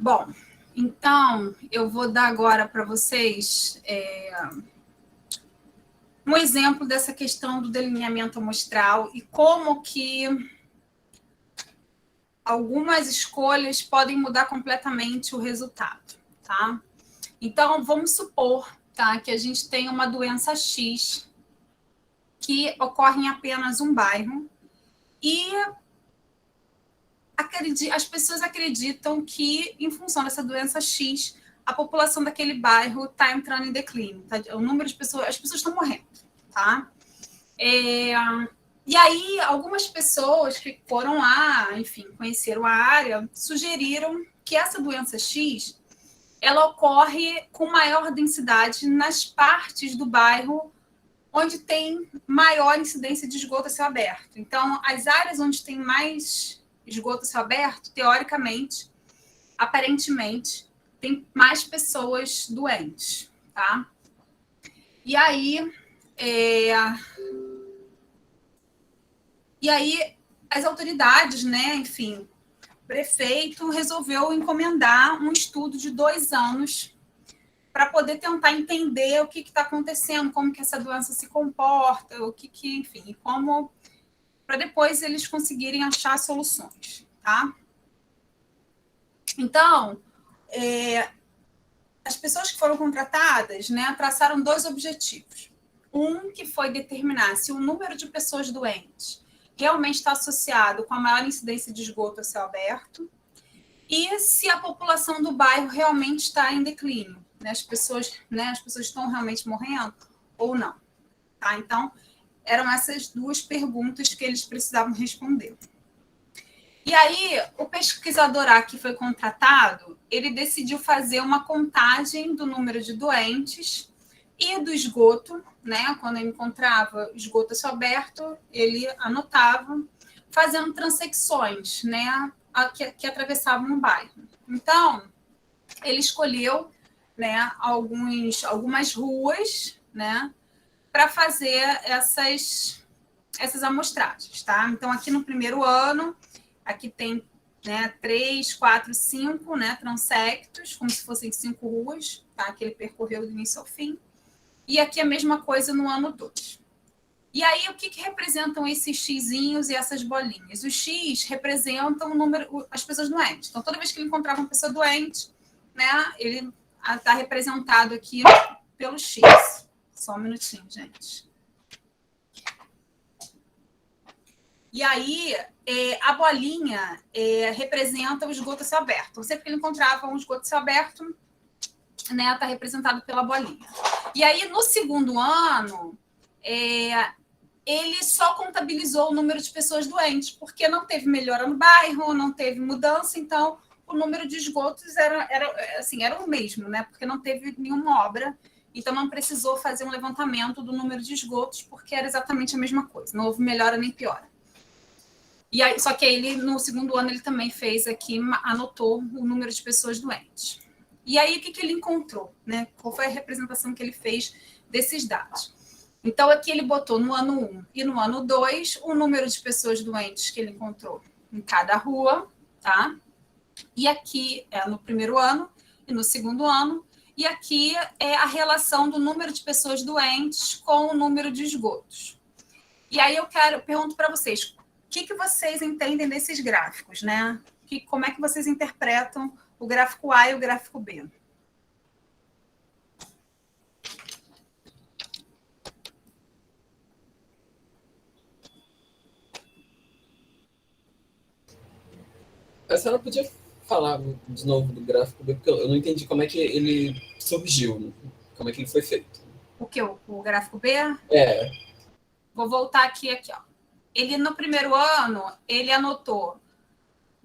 Bom, então eu vou dar agora para vocês um exemplo dessa questão do delineamento amostral e como que algumas escolhas podem mudar completamente o resultado, tá? Então, vamos supor, tá, que a gente tem uma doença X que ocorre em apenas um bairro e as pessoas acreditam que, em função dessa doença X, a população daquele bairro está entrando em declínio, tá? O número de pessoas, as pessoas estão morrendo, tá? E aí, algumas pessoas que foram lá, enfim, conheceram a área, sugeriram que essa doença X ela ocorre com maior densidade nas partes do bairro onde tem maior incidência de esgoto a céu aberto. Então, as áreas onde tem mais esgoto a céu aberto, teoricamente, aparentemente, tem mais pessoas doentes, tá? E aí, as autoridades, né, enfim, o prefeito resolveu encomendar um estudo de 2 anos para poder tentar entender o que está acontecendo, como que essa doença se comporta, enfim, como para depois eles conseguirem achar soluções, tá? Então, as pessoas que foram contratadas, né, traçaram 2 objetivos. Um que foi determinar se o número de pessoas doentes realmente está associado com a maior incidência de esgoto a céu aberto e se a população do bairro realmente está em declínio, né? As pessoas estão realmente morrendo ou não, tá? Então, eram essas 2 perguntas que eles precisavam responder. E aí, o pesquisador A que foi contratado, ele decidiu fazer uma contagem do número de doentes e do esgoto, né? Quando ele encontrava esgoto a céu aberto, ele anotava, fazendo transecções, né? Que atravessavam o bairro. Então, ele escolheu, né, algumas ruas, né, para fazer essas amostragens, tá? Então, aqui no primeiro ano, aqui tem, né, 3, 4, 5, né, transectos, como se fossem 5 ruas, tá? Que ele percorreu do início ao fim. E aqui a mesma coisa no ano 2. E aí, o que representam esses xizinhos e essas bolinhas? O X representa o número, as pessoas doentes. Então, toda vez que ele encontrava uma pessoa doente, né, ele está representado aqui pelo X. Só um minutinho, gente. E aí, a bolinha representa o esgoto a céu aberto. Então, sempre que ele encontrava um esgoto a céu aberto, né, está representado pela bolinha. E aí, no segundo ano, ele só contabilizou o número de pessoas doentes, porque não teve melhora no bairro, não teve mudança, então o número de esgotos era o mesmo, né? Porque não teve nenhuma obra, então não precisou fazer um levantamento do número de esgotos, porque era exatamente a mesma coisa, não houve melhora nem piora. E aí, só que ele, no segundo ano, ele também fez aqui, anotou o número de pessoas doentes. E aí, o que ele encontrou, né? Qual foi a representação que ele fez desses dados? Então, aqui ele botou no ano 1 e no ano 2 o número de pessoas doentes que ele encontrou em cada rua, tá? E aqui é no primeiro ano e no segundo ano. E aqui é a relação do número de pessoas doentes com o número de esgotos. E aí eu pergunto para vocês, o que vocês entendem desses gráficos, né? Como é que vocês interpretam o gráfico A e o gráfico B? A senhora podia falar de novo do gráfico B, porque eu não entendi como é que ele surgiu, como é que ele foi feito. O que? O gráfico B? É. Vou voltar aqui, ó. Ele, no primeiro ano, ele anotou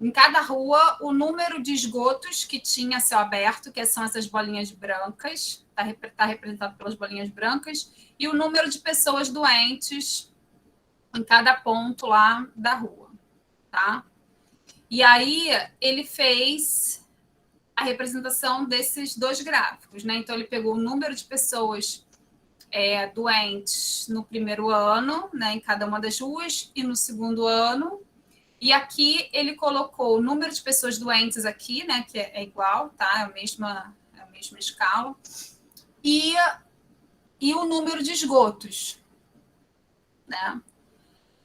em cada rua o número de esgotos que tinha a céu aberto, que são essas bolinhas brancas, está representado pelas bolinhas brancas, e o número de pessoas doentes em cada ponto lá da rua, tá? E aí ele fez a representação desses 2 gráficos, né? Então ele pegou o número de pessoas doentes no primeiro ano, né, em cada uma das ruas, e no segundo ano, E aqui ele colocou o número de pessoas doentes aqui, né, que é igual, tá? É a mesma escala. E o número de esgotos, né?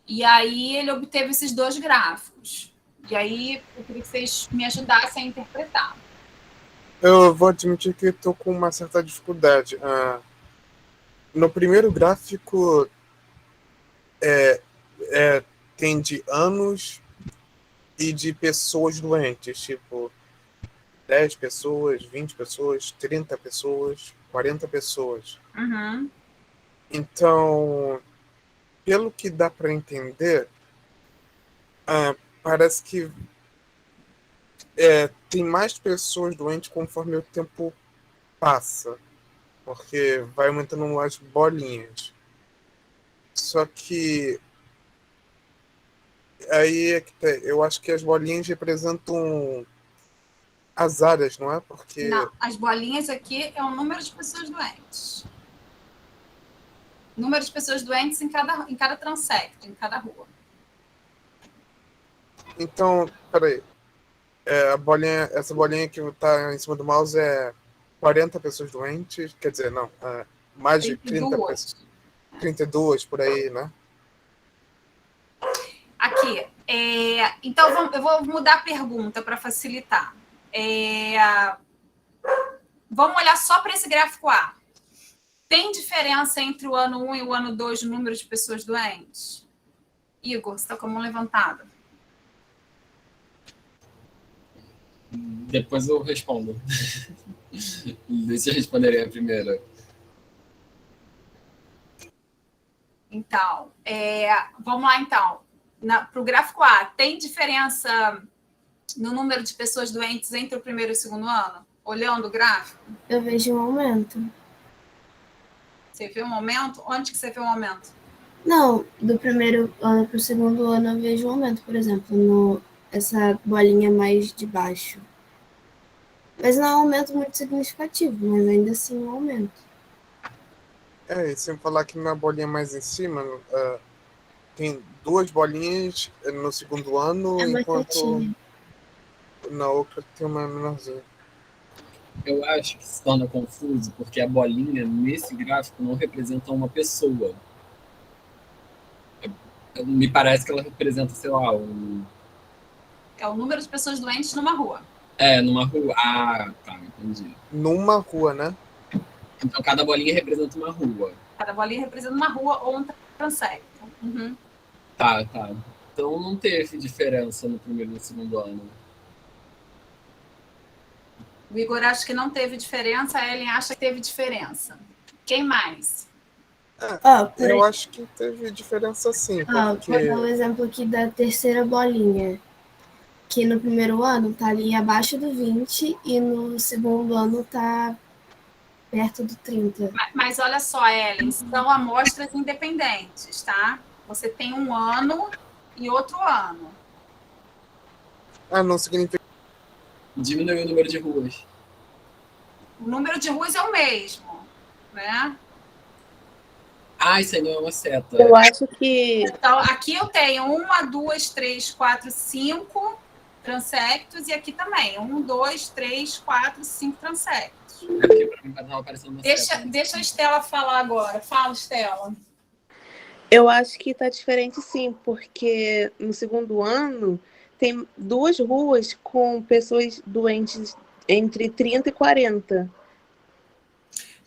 E aí ele obteve esses dois gráficos. E aí eu queria que vocês me ajudassem a interpretar. Eu vou admitir que estou com uma certa dificuldade. No primeiro gráfico tem de anos e de pessoas doentes, tipo 10 pessoas, 20 pessoas, 30 pessoas, 40 pessoas. Uhum. Então, pelo que dá para entender, parece que tem mais pessoas doentes conforme o tempo passa, porque vai aumentando as bolinhas. Só que aí eu acho que as bolinhas representam as áreas, não é? Porque Não, as bolinhas aqui é o número de pessoas doentes. Número de pessoas doentes em cada transecto, em cada rua. então, peraí. Essa bolinha que está em cima do mouse é 40 pessoas doentes, quer dizer, não, mais de 30 pessoas. 32 por aí, né? Aqui. Então, eu vou mudar a pergunta para facilitar. Vamos olhar só para esse gráfico A. Tem diferença entre o ano 1 e o ano 2 no número de pessoas doentes? Igor, você está com a mão levantada. Depois eu respondo. Deixa eu responder a primeira. Então, vamos lá então. Para o gráfico A, tem diferença no número de pessoas doentes entre o primeiro e o segundo ano? Olhando o gráfico? Eu vejo um aumento. Você vê um aumento? Onde que você vê um aumento? Não, do primeiro ano para o segundo ano eu vejo um aumento, por exemplo, essa bolinha mais de baixo. Mas não é um aumento muito significativo, mas ainda assim um aumento. E sem falar que na bolinha mais em cima, tem 2 bolinhas no segundo ano, enquanto na outra tem uma menorzinha. Eu acho que se torna confuso porque a bolinha nesse gráfico não representa uma pessoa. Me parece que ela representa, sei lá, É o número de pessoas doentes numa rua. Numa rua. Ah, tá, entendi. Numa rua, né? Então cada bolinha representa uma rua. Cada bolinha representa uma rua ou um transecto. Uhum. Tá. Então não teve diferença no primeiro e no segundo ano. O Igor acha que não teve diferença, a Ellen acha que teve diferença. Quem mais? Eu acho que teve diferença sim. Porque... Vou dar um exemplo aqui da terceira bolinha. Que no primeiro ano tá ali abaixo do 20 e no segundo ano tá perto do 30. Mas olha só, Ellen, são amostras independentes, tá? Você tem um ano e outro ano. não significa... Diminuiu o número de ruas. O número de ruas é o mesmo, né? Isso aí não é uma seta. Eu acho que... Então, aqui eu tenho 1, 2, 3, 4, 5 transectos e aqui também. 1, 2, 3, 4, 5 transectos. Porque pra mim estava aparecendo uma seta. Deixa a Estela falar agora. Fala, Estela. Eu acho que tá diferente sim, porque no segundo ano tem 2 ruas com pessoas doentes entre 30 e 40.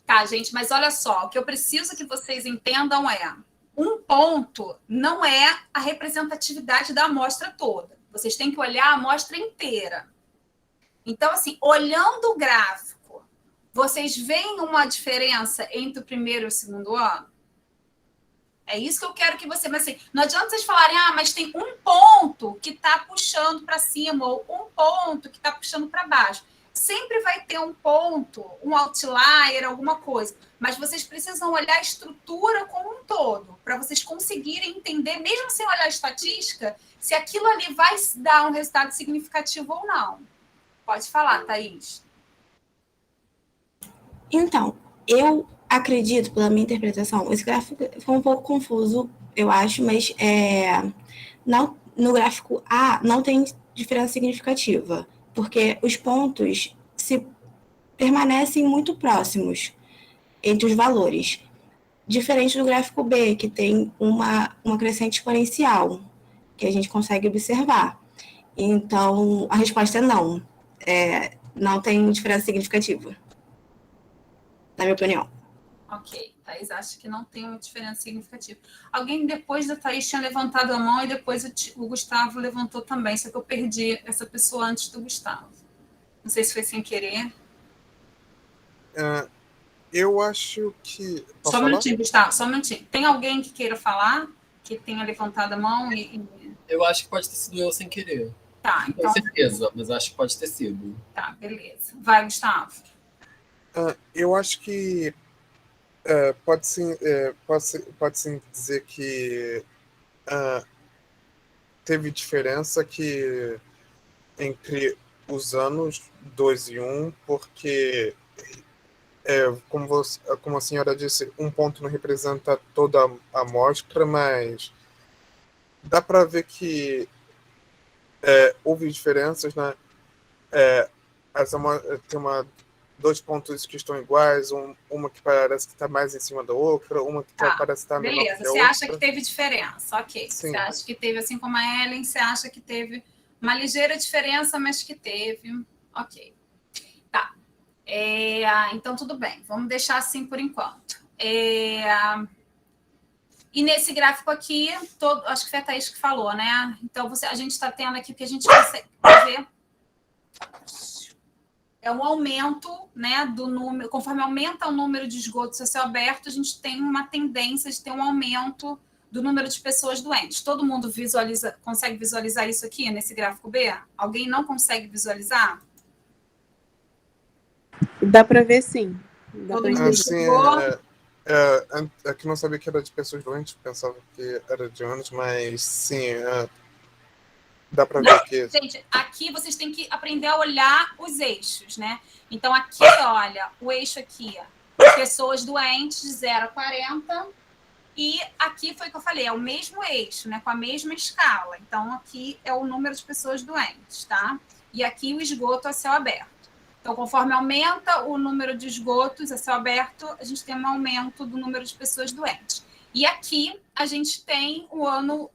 Tá, gente, mas olha só, o que eu preciso que vocês entendam é: um ponto não é a representatividade da amostra toda. Vocês têm que olhar a amostra inteira. Então, assim, olhando o gráfico, vocês veem uma diferença entre o primeiro e o segundo ano? É isso que eu quero que você... Mas, assim, não adianta vocês falarem, mas tem um ponto que está puxando para cima ou um ponto que está puxando para baixo. Sempre vai ter um ponto, um outlier, alguma coisa. Mas vocês precisam olhar a estrutura como um todo, para vocês conseguirem entender, mesmo sem olhar a estatística, se aquilo ali vai dar um resultado significativo ou não. Pode falar, Thaís. Então, eu acredito, pela minha interpretação, esse gráfico foi um pouco confuso, eu acho, mas no gráfico A não tem diferença significativa, porque os pontos se permanecem muito próximos entre os valores, diferente do gráfico B, que tem uma crescente exponencial, que a gente consegue observar. Então, a resposta é não. Não tem diferença significativa, na minha opinião. Ok, Thaís acha que não tem uma diferença significativa. Alguém depois da Thaís tinha levantado a mão e depois o Gustavo levantou também, só que eu perdi essa pessoa antes do Gustavo. Não sei se foi sem querer. Eu acho que... Posso só um falar? minutinho, Gustavo, só um minutinho. Tem alguém que queira falar, que tenha levantado a mão Eu acho que pode ter sido eu sem querer. Tá, Não então... tenho certeza, mas acho que pode ter sido. Tá, beleza. Vai, Gustavo. Eu acho que pode-se dizer que teve diferença que entre os anos 2 e 1, porque, como a senhora disse, um ponto não representa toda a amostra, mas dá para ver que houve diferenças, né? Tem dois pontos que estão iguais, uma que parece que está mais em cima da outra, uma que parece estar menor que a outra. Beleza, você acha que teve diferença, ok. Sim. Você acha que teve, assim como a Ellen, você acha que teve uma ligeira diferença, mas que teve, ok. Tá, então tudo bem, vamos deixar assim por enquanto. E nesse gráfico aqui, acho que foi a Thaís que falou, né? Então a gente está tendo aqui o que a gente consegue ver. É um aumento, né, do número, conforme aumenta o número de esgotos a céu aberto, a gente tem uma tendência de ter um aumento do número de pessoas doentes. Todo mundo consegue visualizar isso aqui nesse gráfico B? Alguém não consegue visualizar? Dá para ver, sim. Aqui não sabia que era de pessoas doentes, pensava que era de anos, mas sim, dá para ver que... Gente, aqui vocês têm que aprender a olhar os eixos, né? Então, aqui, olha, o eixo aqui, pessoas doentes de 0 a 40, e aqui foi o que eu falei, é o mesmo eixo, né? Com a mesma escala. Então, aqui é o número de pessoas doentes, tá? E aqui o esgoto a céu aberto. Então, conforme aumenta o número de esgotos a céu aberto, a gente tem um aumento do número de pessoas doentes. E aqui a gente tem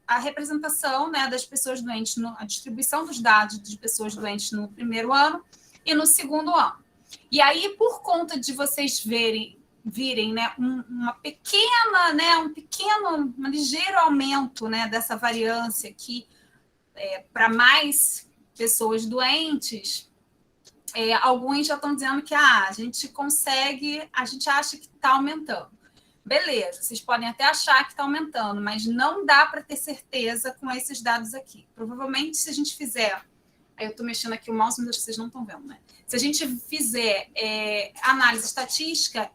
a representação, né, das pessoas doentes, a distribuição dos dados de pessoas doentes no primeiro ano e no segundo ano. E aí, por conta de vocês virem, né, uma pequena, né, um ligeiro aumento, né, dessa variância aqui para mais pessoas doentes, alguns já estão dizendo que a gente acha que está aumentando. Beleza, vocês podem até achar que está aumentando, mas não dá para ter certeza com esses dados aqui. Provavelmente, se a gente fizer... Aí eu estou mexendo aqui o mouse, mas vocês não estão vendo, né? Se a gente fizer análise estatística,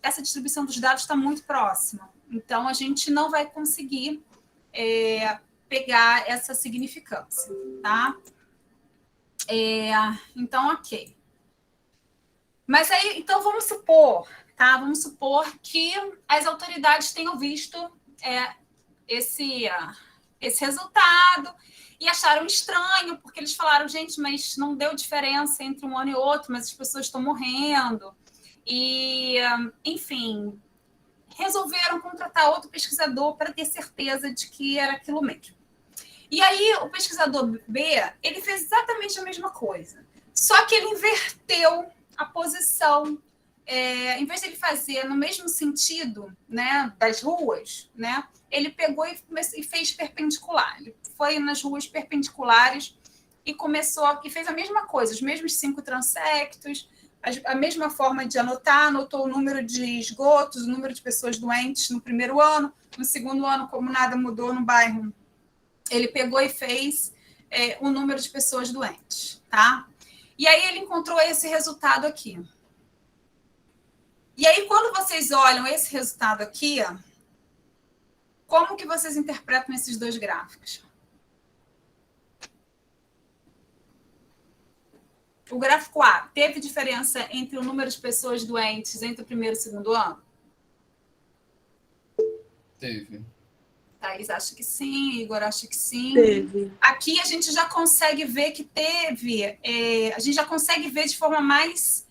essa distribuição dos dados está muito próxima. Então, a gente não vai conseguir pegar essa significância, tá? Então, ok. Mas aí, então, vamos supor... Tá? Vamos supor que as autoridades tenham visto esse resultado e acharam estranho, porque eles falaram, gente, mas não deu diferença entre um ano e outro, mas as pessoas estão morrendo. E, enfim, resolveram contratar outro pesquisador para ter certeza de que era aquilo mesmo. E aí, o pesquisador B, ele fez exatamente a mesma coisa, só que ele inverteu a posição. Em vez de ele fazer no mesmo sentido, né, das ruas, né, ele pegou e fez perpendicular. Ele foi nas ruas perpendiculares e fez a mesma coisa, os mesmos 5 transectos, a mesma forma de anotou o número de esgotos, o número de pessoas doentes no primeiro ano. No segundo ano, como nada mudou no bairro, ele pegou e fez o número de pessoas doentes, tá? E aí ele encontrou esse resultado aqui. E aí, quando vocês olham esse resultado aqui, como que vocês interpretam esses dois gráficos? O gráfico A, teve diferença entre o número de pessoas doentes entre o primeiro e o segundo ano? Teve. Thaís acha que sim, Igor acha que sim. Teve. Aqui a gente já consegue ver que teve, a gente já consegue ver de forma mais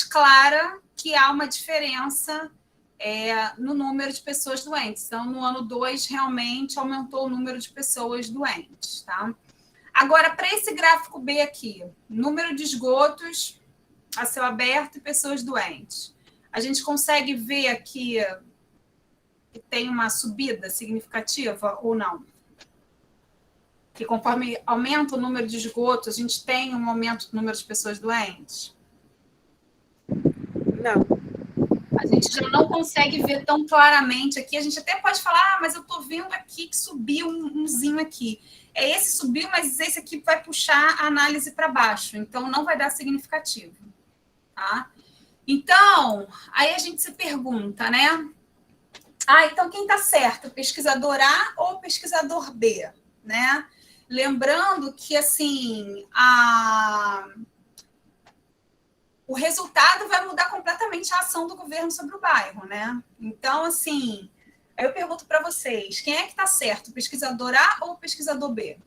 clara que há uma diferença no número de pessoas doentes. Então, no ano 2, realmente aumentou o número de pessoas doentes, tá? Agora, para esse gráfico B aqui, número de esgotos a céu aberto e pessoas doentes. A gente consegue ver aqui que tem uma subida significativa ou não? Que conforme aumenta o número de esgotos, a gente tem um aumento do número de pessoas doentes? Não. A gente já não consegue ver tão claramente aqui. A gente até pode falar, mas eu estou vendo aqui que subiu umzinho aqui. Esse subiu, mas esse aqui vai puxar a análise para baixo. Então, não vai dar significativo. Tá? Então, aí a gente se pergunta, né? Então quem está certo? Pesquisador A ou pesquisador B? Né? Lembrando que, assim, o resultado vai mudar completamente a ação do governo sobre o bairro, né? Então, assim, eu pergunto para vocês, quem é que está certo? Pesquisador A ou pesquisador B?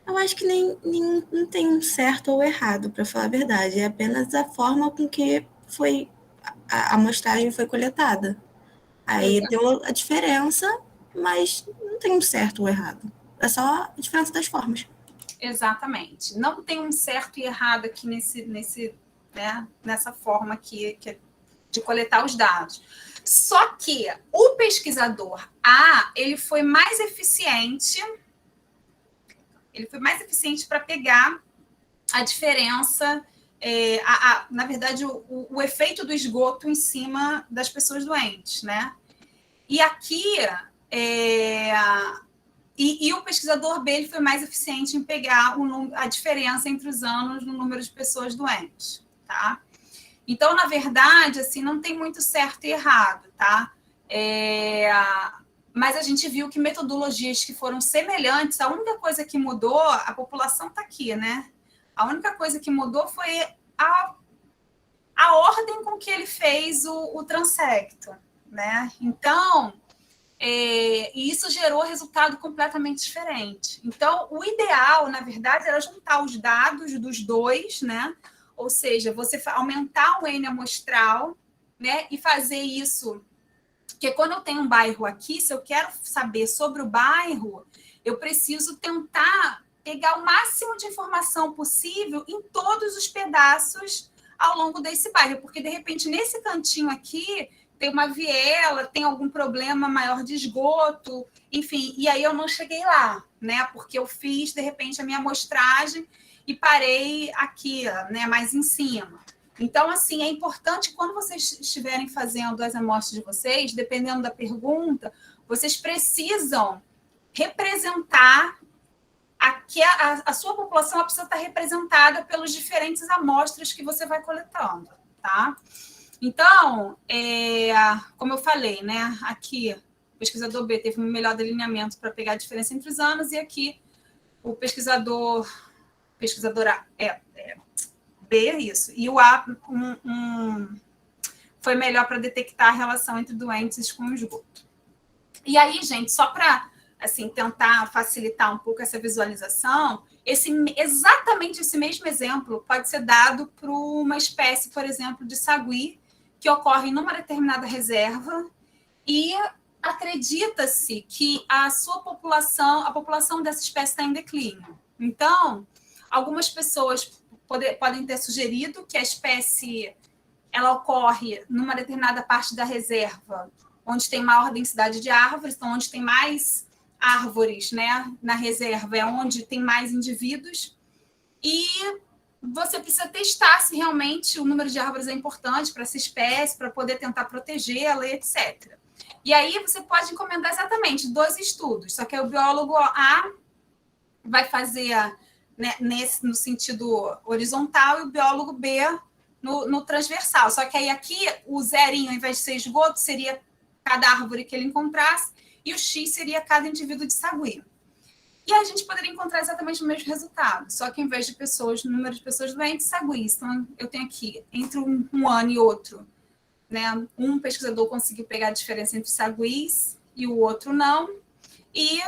Eu acho que não tem um certo ou errado, para falar a verdade. É apenas a forma com que foi a amostragem foi coletada. Aí deu a diferença, mas não tem um certo ou errado. É só a diferença das formas. Exatamente. Não tem um certo e errado aqui nessa forma aqui de coletar os dados. Só que o pesquisador A, ele foi mais eficiente para pegar a diferença, na verdade, o efeito do esgoto em cima das pessoas doentes, né? E aqui, e o pesquisador B, ele foi mais eficiente em pegar a diferença entre os anos no número de pessoas doentes, tá? Então, na verdade, assim, não tem muito certo e errado, tá? Mas a gente viu que metodologias que foram semelhantes, a única coisa que mudou, a população está aqui, né? A única coisa que mudou foi a ordem com que ele fez o transecto, né? Então, e isso gerou resultado completamente diferente. Então, o ideal, na verdade, era juntar os dados dos dois, né? Ou seja, você aumentar o N amostral, né? E fazer isso. Porque quando eu tenho um bairro aqui, se eu quero saber sobre o bairro, eu preciso tentar pegar o máximo de informação possível em todos os pedaços ao longo desse bairro. Porque, de repente, nesse cantinho aqui, tem uma viela, tem algum problema maior de esgoto, enfim, e aí eu não cheguei lá, né? Porque eu fiz, de repente, a minha amostragem e parei aqui, né, mais em cima. Então, assim, é importante quando vocês estiverem fazendo as amostras de vocês, dependendo da pergunta, vocês precisam representar aqui a sua população, precisa estar representada pelas diferentes amostras que você vai coletando, tá? Então, como eu falei, né? Aqui, o pesquisador B teve um melhor delineamento para pegar a diferença entre os anos, e aqui o pesquisador A, B, isso, e o A foi melhor para detectar a relação entre doentes com o esgoto. E aí, gente, só para assim, tentar facilitar um pouco essa visualização, exatamente esse mesmo exemplo pode ser dado para uma espécie, por exemplo, de sagui, que ocorre numa determinada reserva, e acredita-se que a população dessa espécie está em declínio. Então, algumas pessoas podem ter sugerido que a espécie ela ocorre numa determinada parte da reserva, onde tem maior densidade de árvores, então onde tem mais árvores, né, na reserva é onde tem mais indivíduos, e você precisa testar se realmente o número de árvores é importante para essa espécie, para poder tentar protegê-la, etc. E aí você pode encomendar exatamente 2 estudos, só que o biólogo A vai fazer, né, no sentido horizontal e o biólogo B no transversal. Só que aí aqui o zerinho, ao invés de ser esgoto, seria cada árvore que ele encontrasse, e o X seria cada indivíduo de sagui. E a gente poderia encontrar exatamente o mesmo resultado, só que em vez de pessoas, número de pessoas doentes, saguis. Então, eu tenho aqui, entre um ano e outro, né? Um pesquisador conseguiu pegar a diferença entre saguis e o outro não, e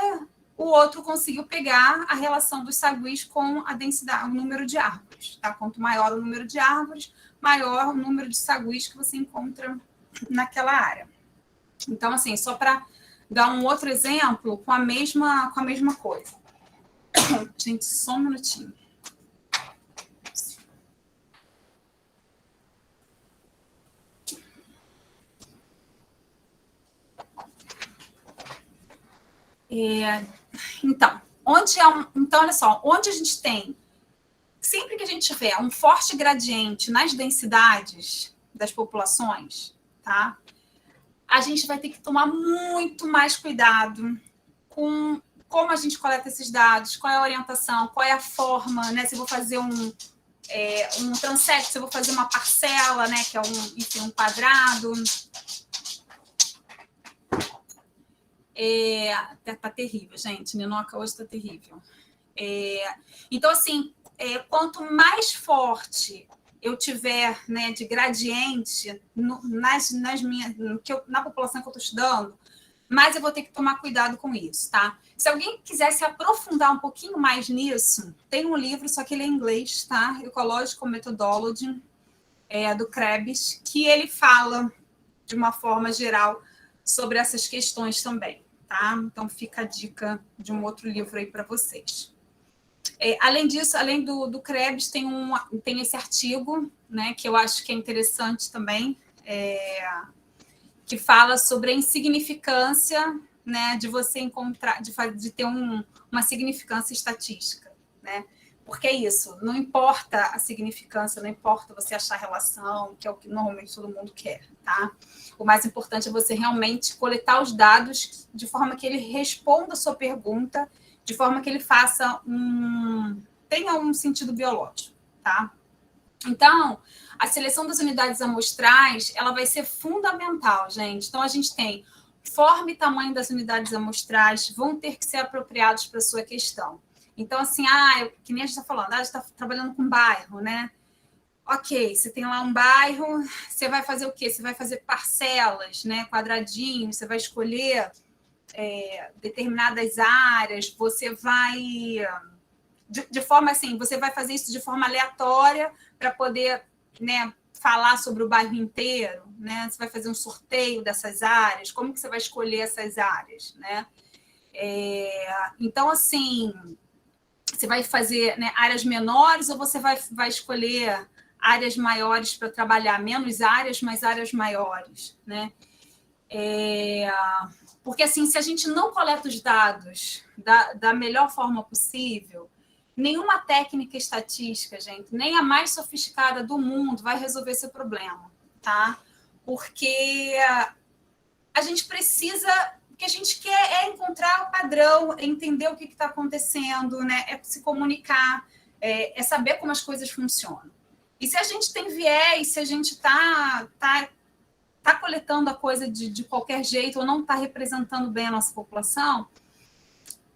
o outro conseguiu pegar a relação dos saguis com a densidade, o número de árvores. Tá? Quanto maior o número de árvores, maior o número de saguis que você encontra naquela área. Então, assim, só para dar um outro exemplo com a mesma coisa. Gente, só um minutinho. Então, então, olha só, onde a gente tem, sempre que a gente tiver um forte gradiente nas densidades das populações, tá? A gente vai ter que tomar muito mais cuidado com como a gente coleta esses dados, qual é a orientação, qual é a forma, né? Se eu vou fazer um transect, se eu vou fazer uma parcela, né? Que é um quadrado. Tá terrível, gente. Ninoca hoje tá terrível. Então, assim, quanto mais forte eu tiver, né, de gradiente na população que eu estou estudando, mais eu vou ter que tomar cuidado com isso, tá? Se alguém quiser se aprofundar um pouquinho mais nisso, tem um livro, só que ele é em inglês, tá? Ecological Methodology, do Krebs, que ele fala de uma forma geral sobre essas questões também, tá? Então fica a dica de um outro livro aí para vocês. Além disso, além do Krebs, tem esse artigo, né, que eu acho que é interessante também, que fala sobre a insignificância, né, de você encontrar, de ter uma significância estatística, né? Porque é isso, não importa a significância, não importa você achar relação, que é o que normalmente todo mundo quer, tá? O mais importante é você realmente coletar os dados de forma que ele responda a sua pergunta, de forma que ele tenha um sentido biológico, tá? Então, a seleção das unidades amostrais, ela vai ser fundamental, gente. Então, a gente tem forma e tamanho das unidades amostrais vão ter que ser apropriados para a sua questão. Então, assim, que nem a gente está falando, a gente está trabalhando com bairro, né? Ok, você tem lá um bairro, você vai fazer o quê? Você vai fazer parcelas, né? Quadradinhos, você vai escolher determinadas áreas, você vai... De forma assim, você vai fazer isso de forma aleatória para poder, né, falar sobre o bairro inteiro, né? Você vai fazer um sorteio dessas áreas, como que você vai escolher essas áreas, né? Então, assim, você vai fazer, né, áreas menores ou você vai escolher áreas maiores para trabalhar, menos áreas, mas áreas maiores, né? Porque, assim, se a gente não coleta os dados da melhor forma possível, nenhuma técnica estatística, gente, nem a mais sofisticada do mundo vai resolver esse problema, tá? Porque a gente precisa... O que a gente quer é encontrar o padrão, entender o que está acontecendo, né? É se comunicar, é saber como as coisas funcionam. E se a gente tem viés, se a gente está coletando a coisa de qualquer jeito ou não está representando bem a nossa população,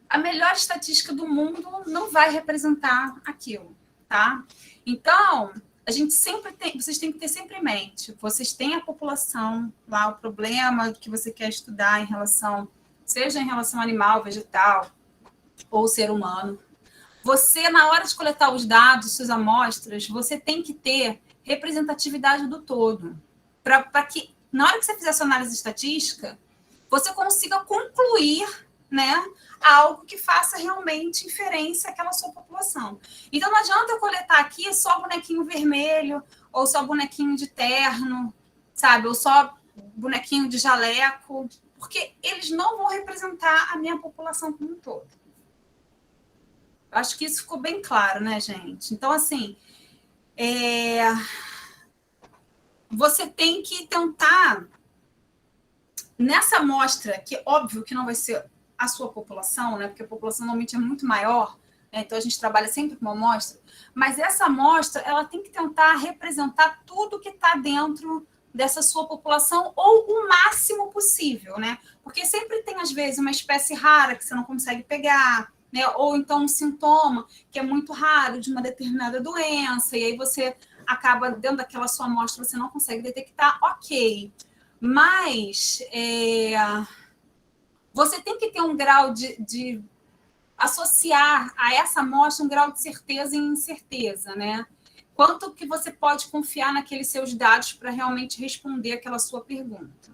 a melhor estatística do mundo não vai representar aquilo, tá? Então, vocês têm que ter sempre em mente, vocês têm a população lá, o problema que você quer estudar em relação, seja em relação animal, vegetal ou ser humano. Você, na hora de coletar os dados, suas amostras, você tem que ter representatividade do todo, para que, na hora que você fizer sua análise estatística, você consiga concluir, né, algo que faça realmente inferência àquela sua população. Então, não adianta eu coletar aqui só bonequinho vermelho, ou só bonequinho de terno, sabe? Ou só bonequinho de jaleco, porque eles não vão representar a minha população como um todo. Eu acho que isso ficou bem claro, né, gente? Então, assim, você tem que tentar, nessa amostra, que óbvio que não vai ser a sua população, né? Porque a população normalmente é muito maior, né? Então a gente trabalha sempre com uma amostra, mas essa amostra ela tem que tentar representar tudo que está dentro dessa sua população ou o máximo possível, né? Porque sempre tem, às vezes, uma espécie rara que você não consegue pegar, né? Ou então um sintoma que é muito raro de uma determinada doença, e aí você acaba dentro daquela sua amostra, você não consegue detectar, ok. Mas você tem que ter um grau de associar a essa amostra um grau de certeza e incerteza, né? Quanto que você pode confiar naqueles seus dados para realmente responder aquela sua pergunta.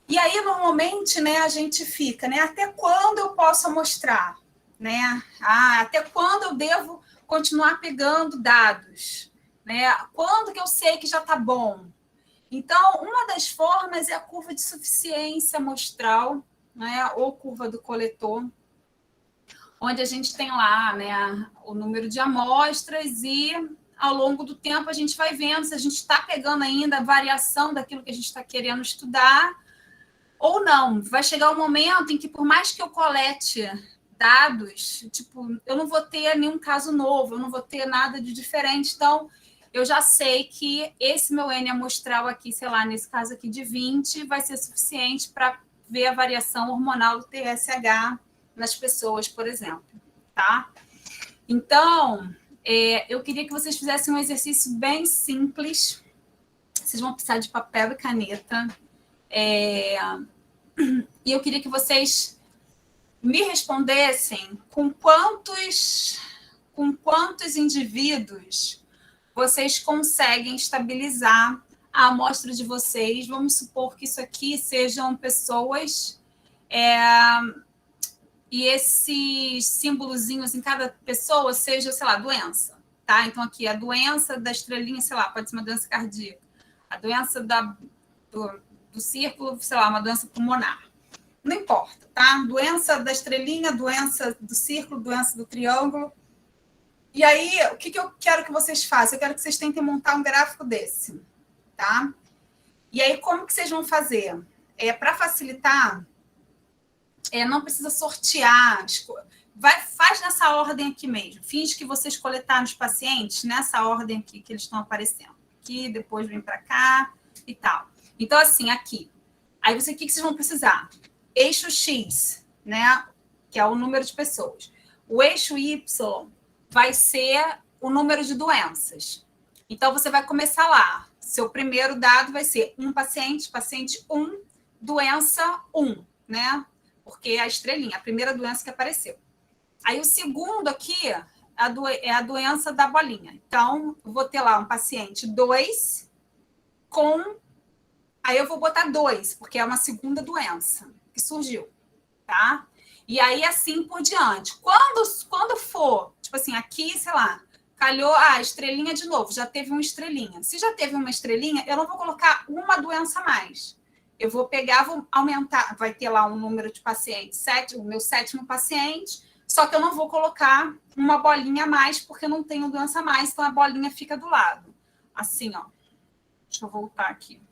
E aí, normalmente, né, a gente fica, né? Até quando eu posso amostrar? Né? Até quando eu devo continuar pegando dados? Né? Quando que eu sei que já está bom? Então, uma das formas é a curva de suficiência amostral, né? Ou curva do coletor, onde a gente tem lá, né, o número de amostras e, ao longo do tempo, a gente vai vendo se a gente está pegando ainda a variação daquilo que a gente está querendo estudar ou não. Vai chegar um momento em que, por mais que eu colete dados, tipo, eu não vou ter nenhum caso novo, eu não vou ter nada de diferente. Então, eu já sei que esse meu N amostral aqui, sei lá, nesse caso aqui de 20, vai ser suficiente para ver a variação hormonal do TSH nas pessoas, por exemplo, tá? Então, eu queria que vocês fizessem um exercício bem simples. Vocês vão precisar de papel e caneta. E eu queria que vocês me respondessem com quantos indivíduos vocês conseguem estabilizar a amostra de vocês. Vamos supor que isso aqui sejam pessoas, e esses símbolozinhos em cada pessoa seja, sei lá, doença, tá? Então, aqui, a doença da estrelinha, sei lá, pode ser uma doença cardíaca. A doença do círculo, sei lá, uma doença pulmonar. Não importa, tá? Doença da estrelinha, doença do círculo, doença do triângulo. E aí, o que eu quero que vocês façam? Eu quero que vocês tentem montar um gráfico desse, tá? E aí, como que vocês vão fazer? Para facilitar, não precisa sortear, faz nessa ordem aqui mesmo. Finge que vocês coletaram os pacientes nessa ordem aqui que eles estão aparecendo. Aqui, depois vem para cá e tal. Então, assim, aqui. Aí, o que vocês vão precisar? Eixo X, né? Que é o número de pessoas. O eixo Y vai ser o número de doenças. Então, você vai começar lá. Seu primeiro dado vai ser um paciente, paciente 1, doença 1, né? Porque é a estrelinha, a primeira doença que apareceu. Aí, o segundo aqui é a doença da bolinha. Então, eu vou ter lá um paciente 2 com... Aí, eu vou botar 2, porque é uma segunda doença que surgiu, tá? E aí, assim por diante. Quando for, tipo assim, aqui, sei lá, calhou a estrelinha de novo, já teve uma estrelinha. Se já teve uma estrelinha, eu não vou colocar uma doença a mais. Eu vou pegar, vou aumentar, vai ter lá um número de pacientes, o meu 7º paciente, só que eu não vou colocar uma bolinha a mais, porque eu não tenho doença a mais, então a bolinha fica do lado. Assim, ó. Deixa eu voltar aqui.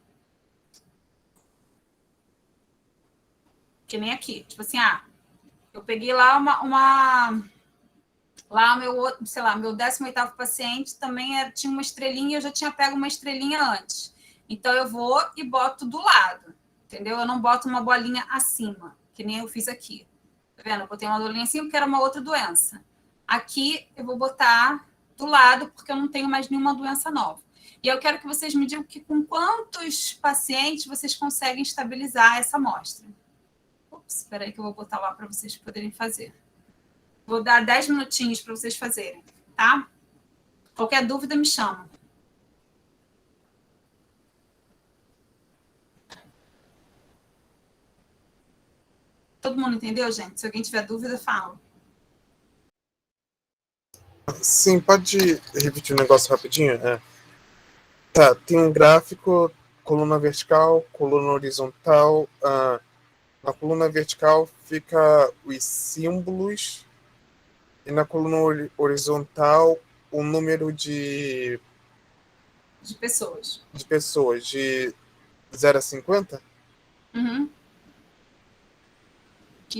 Que nem aqui. Tipo assim, eu peguei lá lá meu 18º paciente também tinha uma estrelinha, eu já tinha pego uma estrelinha antes. Então, eu vou e boto do lado, entendeu? Eu não boto uma bolinha acima, que nem eu fiz aqui. Tá vendo? Eu botei uma bolinha acima porque era uma outra doença. Aqui, eu vou botar do lado, porque eu não tenho mais nenhuma doença nova. E eu quero que vocês me digam com quantos pacientes vocês conseguem estabilizar essa amostra. Espera aí que eu vou botar lá para vocês poderem fazer. Vou dar 10 minutinhos para vocês fazerem, tá? Qualquer dúvida, me chama. Todo mundo entendeu, gente? Se alguém tiver dúvida, fala. Sim, pode repetir um negócio rapidinho? Tá, tem um gráfico, coluna vertical, coluna horizontal. Na coluna vertical fica os símbolos e na coluna horizontal o número de pessoas. De pessoas, de 0 a 50? Uhum.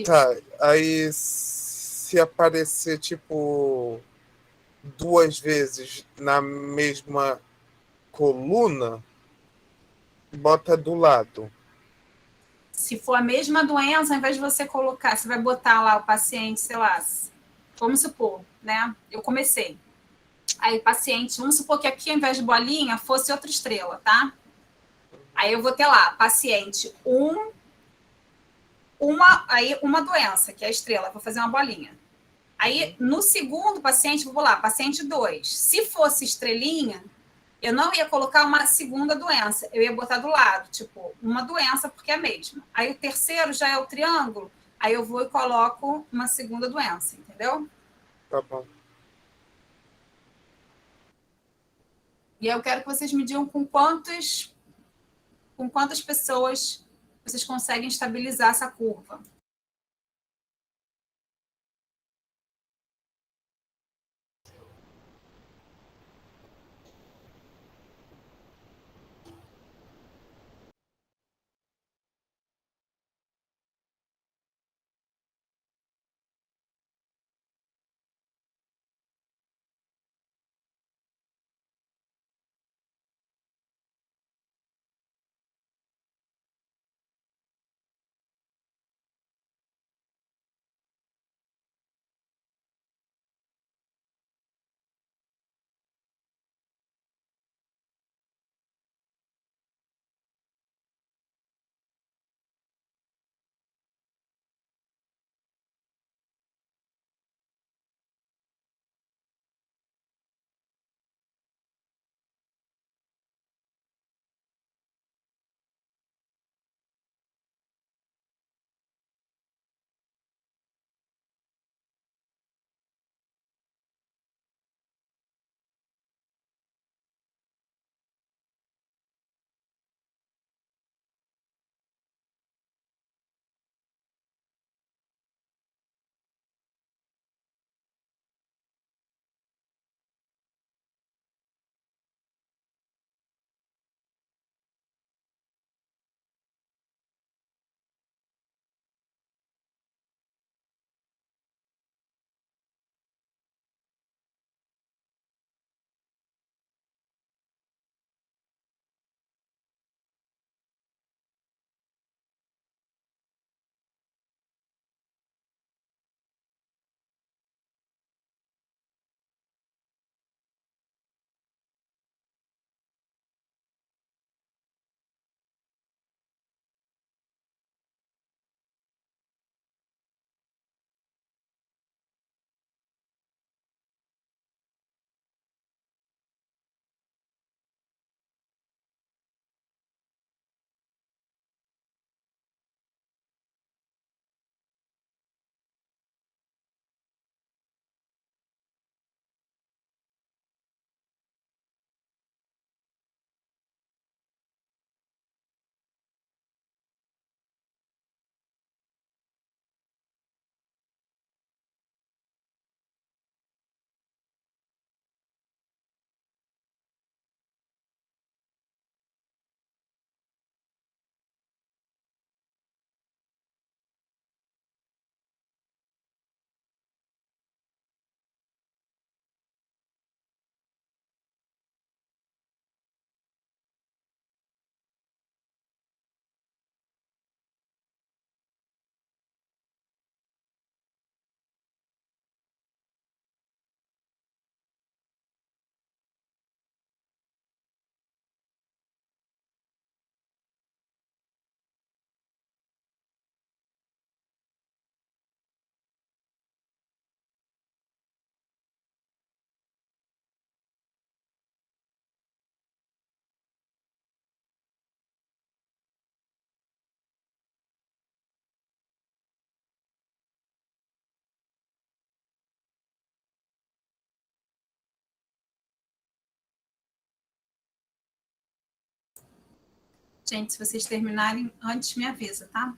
Tá, aí se aparecer, tipo, 2 vezes na mesma coluna, bota do lado. Se for a mesma doença, ao invés de você colocar, você vai botar lá o paciente, sei lá, vamos supor, né? Eu comecei. Aí, paciente, vamos supor que aqui, ao invés de bolinha, fosse outra estrela, tá? Aí eu vou ter lá, paciente 1, uma doença, que é a estrela, vou fazer uma bolinha. Aí, no segundo paciente, vou lá, paciente 2. Se fosse estrelinha, eu não ia colocar uma segunda doença, eu ia botar do lado, tipo, uma doença, porque é a mesma. Aí o terceiro já é o triângulo, aí eu vou e coloco uma segunda doença, entendeu? Tá bom. E eu quero que vocês me digam com quantas pessoas vocês conseguem estabilizar essa curva. Gente, se vocês terminarem, antes me avisa, tá?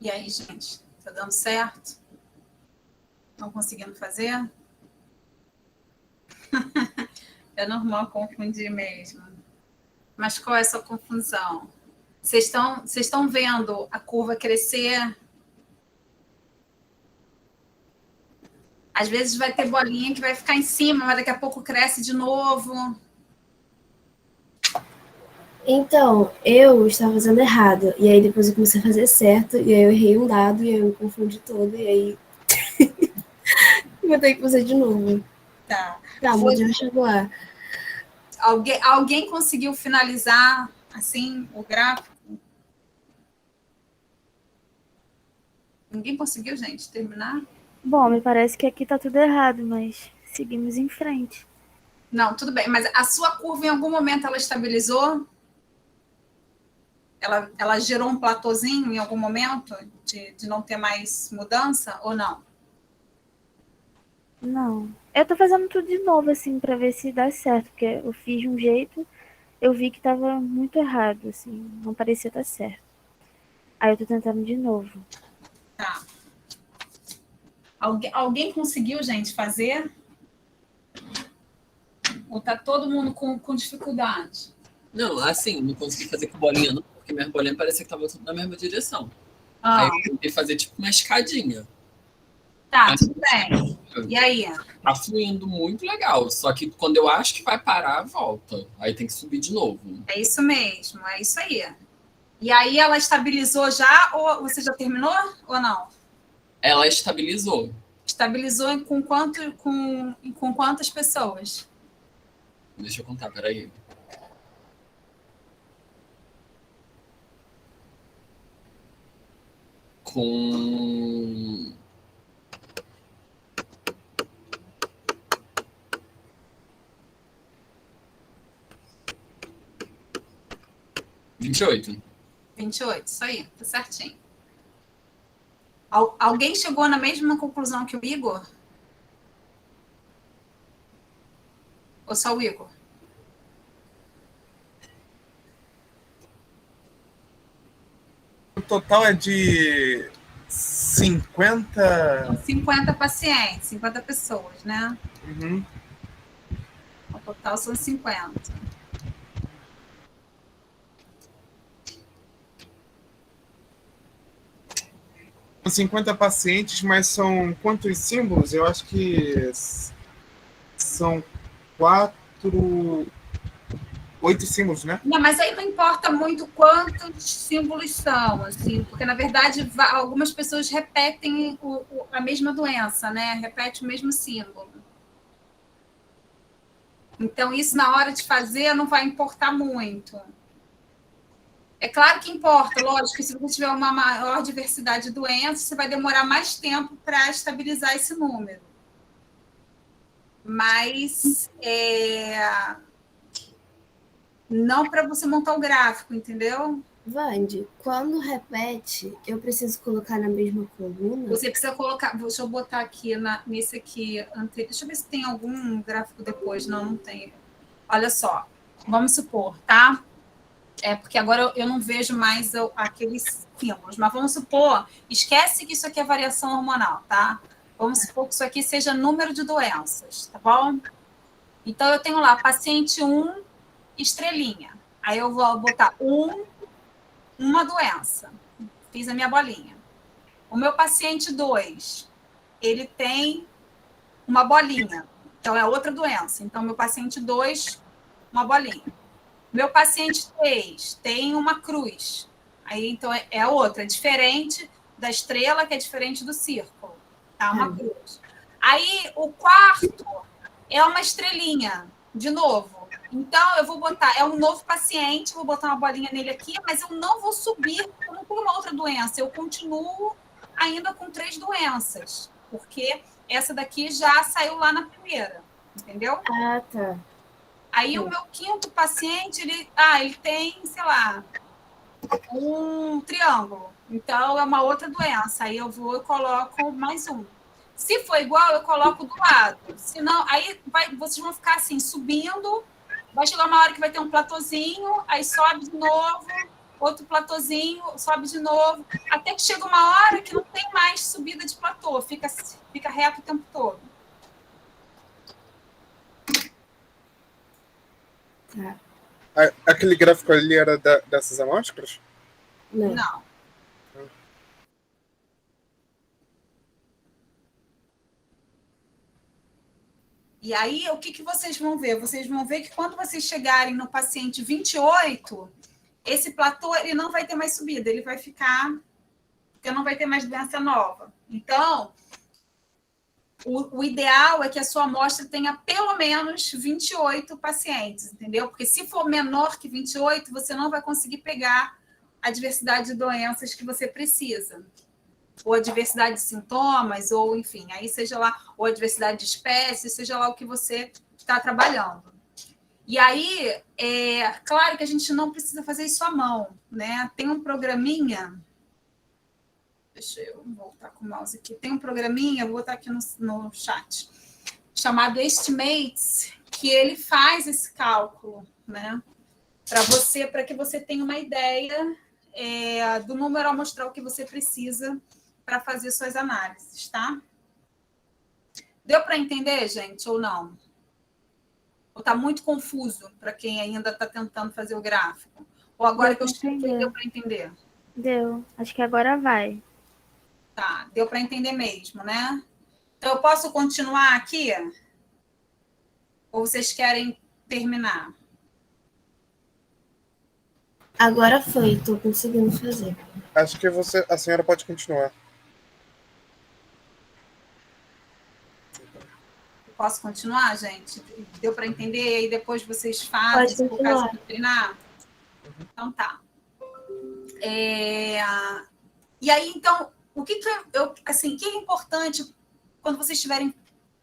E aí, gente? Tá dando certo? Estão conseguindo fazer? É normal confundir mesmo. Mas qual é a sua confusão? Vocês estão vendo a curva crescer? Às vezes vai ter bolinha que vai ficar em cima, mas daqui a pouco cresce de novo. Então, eu estava fazendo errado. E aí depois eu comecei a fazer certo. E aí eu errei um dado. E aí eu me confundi todo. E aí vou ter que fazer de novo. Tá. Tá, mas já chegou lá. Alguém conseguiu finalizar assim o gráfico? Ninguém conseguiu, gente, terminar? Bom, me parece que aqui tá tudo errado, mas seguimos em frente. Não, tudo bem. Mas a sua curva, em algum momento, ela estabilizou? Ela gerou um platôzinho em algum momento de não ter mais mudança ou não? Não. Eu tô fazendo tudo de novo, assim, pra ver se dá certo, porque eu fiz de um jeito, eu vi que tava muito errado, assim, não parecia dar certo. Aí eu tô tentando de novo. Tá. Alguém conseguiu, gente, fazer? Ou tá todo mundo com dificuldade? Não, assim, não consegui fazer com bolinha, não, porque minha bolinha parecia que tava tudo na mesma direção. Ah, Aí eu tentei fazer tipo uma escadinha. tá, tudo bem. E aí? Tá fluindo muito legal, só que quando eu acho que vai parar, volta. Aí tem que subir de novo. É isso mesmo, é isso aí. E aí ela estabilizou já, ou você já terminou ou não? Ela estabilizou. Estabilizou com quantas pessoas? Deixa eu contar, peraí. Com 28. 28, isso aí, tá certinho. Alguém chegou na mesma conclusão que o Igor? Ou só o Igor? O total é de 50. 50 pacientes, 50 pessoas, né? Uhum. O total são 50. São 50 pacientes, mas são quantos símbolos? Eu acho que são 8 símbolos, né? Não, mas aí não importa muito quantos símbolos são, assim, porque, na verdade, algumas pessoas repetem a mesma doença, né? Repete o mesmo símbolo. Então, isso, na hora de fazer, não vai importar muito. É claro que importa, lógico, que se você tiver uma maior diversidade de doenças, você vai demorar mais tempo para estabilizar esse número. Mas não para você montar o gráfico, entendeu? Vande, quando repete, eu preciso colocar na mesma coluna? Você precisa colocar... Deixa eu botar aqui, nesse aqui. Deixa eu ver se tem algum gráfico depois. Não, não tem. Olha só. Vamos supor, tá? Porque agora eu não vejo mais aqueles símbolos. Mas vamos supor... Esquece que isso aqui é variação hormonal, tá? Vamos supor que isso aqui seja número de doenças, tá bom? Então, eu tenho lá paciente 1, estrelinha. Aí eu vou botar uma doença. Fiz a minha bolinha. O meu paciente 2, ele tem uma bolinha. Então, é outra doença. Então, meu paciente 2, uma bolinha. Meu paciente 3 tem uma cruz. Aí, então, é outra. É diferente da estrela, que é diferente do círculo. Tá? Uma cruz. Aí, o quarto é uma estrelinha. De novo. Então, eu vou botar... É um novo paciente, vou botar uma bolinha nele aqui, mas eu não vou subir, eu não tenho uma outra doença. Eu continuo ainda com 3 doenças. Porque essa daqui já saiu lá na primeira. Entendeu? Ah, tá. Aí, o meu quinto paciente, ele tem, sei lá, um triângulo. Então, é uma outra doença. Aí, eu coloco mais um. Se for igual, eu coloco do lado. Senão, aí vocês vão ficar assim, subindo. Vai chegar uma hora que vai ter um platôzinho, aí sobe de novo, outro platôzinho, sobe de novo, até que chega uma hora que não tem mais subida de platô, fica reto o tempo todo. Tá. Aquele gráfico ali era dessas amostras? Não. E aí, o que vocês vão ver? Vocês vão ver que quando vocês chegarem no paciente 28, esse platô ele não vai ter mais subida, ele vai ficar, porque não vai ter mais doença nova. Então, o ideal é que a sua amostra tenha pelo menos 28 pacientes, entendeu? Porque se for menor que 28, você não vai conseguir pegar a diversidade de doenças que você precisa. Ou a diversidade de sintomas, ou enfim, aí seja lá, ou a diversidade de espécies, seja lá o que você está trabalhando. E aí, claro que a gente não precisa fazer isso à mão, né? Tem um programinha, deixa eu voltar com o mouse aqui, tem um programinha, vou botar aqui no chat, chamado Estimates, que ele faz esse cálculo, né? Para que você tenha uma ideia do número amostral que você precisa para fazer suas análises, tá? Deu para entender, gente, ou não? Ou está muito confuso para quem ainda está tentando fazer o gráfico? Ou agora que eu expliquei, deu para entender? Deu. Acho que agora vai. Tá, deu para entender mesmo, né? Então, eu posso continuar aqui? Ou vocês querem terminar? Agora foi, estou conseguindo fazer. Acho que a senhora pode continuar. Posso continuar, gente? Deu para entender? E aí depois vocês fazem, se for caso de treinar? Então tá. E aí, então, o que é importante quando vocês estiverem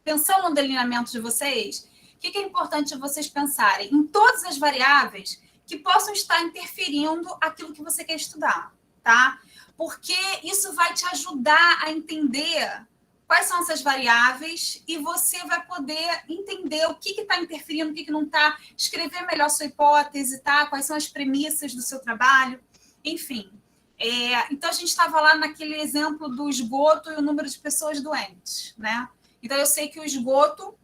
pensando no delineamento de vocês? O que é importante vocês pensarem? Em todas as variáveis que possam estar interferindo aquilo que você quer estudar, tá? Porque isso vai te ajudar a entender quais são essas variáveis e você vai poder entender o que está interferindo, o que não está, escrever melhor sua hipótese, tá? Quais são as premissas do seu trabalho, enfim. Então, a gente estava lá naquele exemplo do esgoto e o número de pessoas doentes, né? Então, eu sei que o esgoto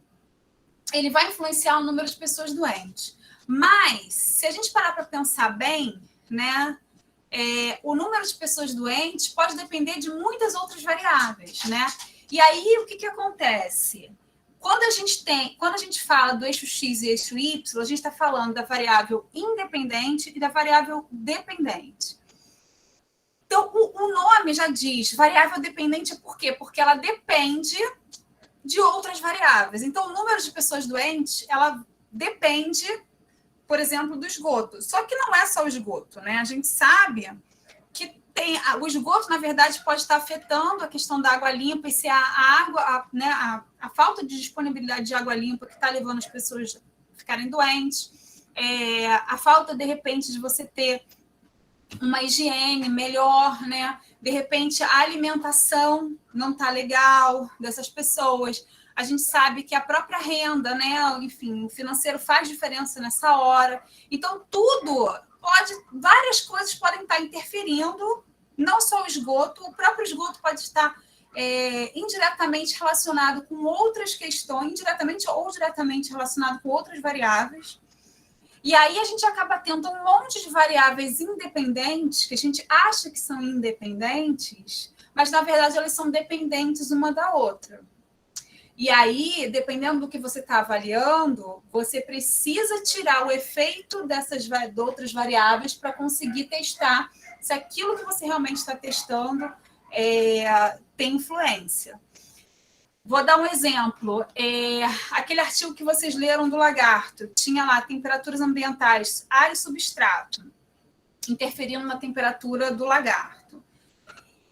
ele vai influenciar o número de pessoas doentes. Mas, se a gente parar para pensar bem, né, o número de pessoas doentes pode depender de muitas outras variáveis, né? E aí, o que acontece? Quando a gente fala do eixo X e eixo Y, a gente está falando da variável independente e da variável dependente. Então, o nome já diz, variável dependente por quê? Porque ela depende de outras variáveis. Então, o número de pessoas doentes, ela depende, por exemplo, do esgoto. Só que não é só o esgoto, né? A gente sabe que o esgoto, na verdade, pode estar afetando a questão da água limpa e se a água, né, a falta de disponibilidade de água limpa que está levando as pessoas a ficarem doentes, a falta, de repente, de você ter uma higiene melhor, né? De repente, a alimentação não está legal dessas pessoas. A gente sabe que a própria renda, né? Enfim, o financeiro faz diferença nessa hora. Então, várias coisas podem estar interferindo, não só o esgoto, o próprio esgoto pode estar indiretamente relacionado com outras questões, indiretamente ou diretamente relacionado com outras variáveis. E aí a gente acaba tendo um monte de variáveis independentes, que a gente acha que são independentes, mas, na verdade, elas são dependentes uma da outra. E aí, dependendo do que você está avaliando, você precisa tirar o efeito dessas outras variáveis para conseguir testar se aquilo que você realmente está testando tem influência. Vou dar um exemplo. Aquele artigo que vocês leram do lagarto, tinha lá temperaturas ambientais, ar e substrato, interferindo na temperatura do lagarto.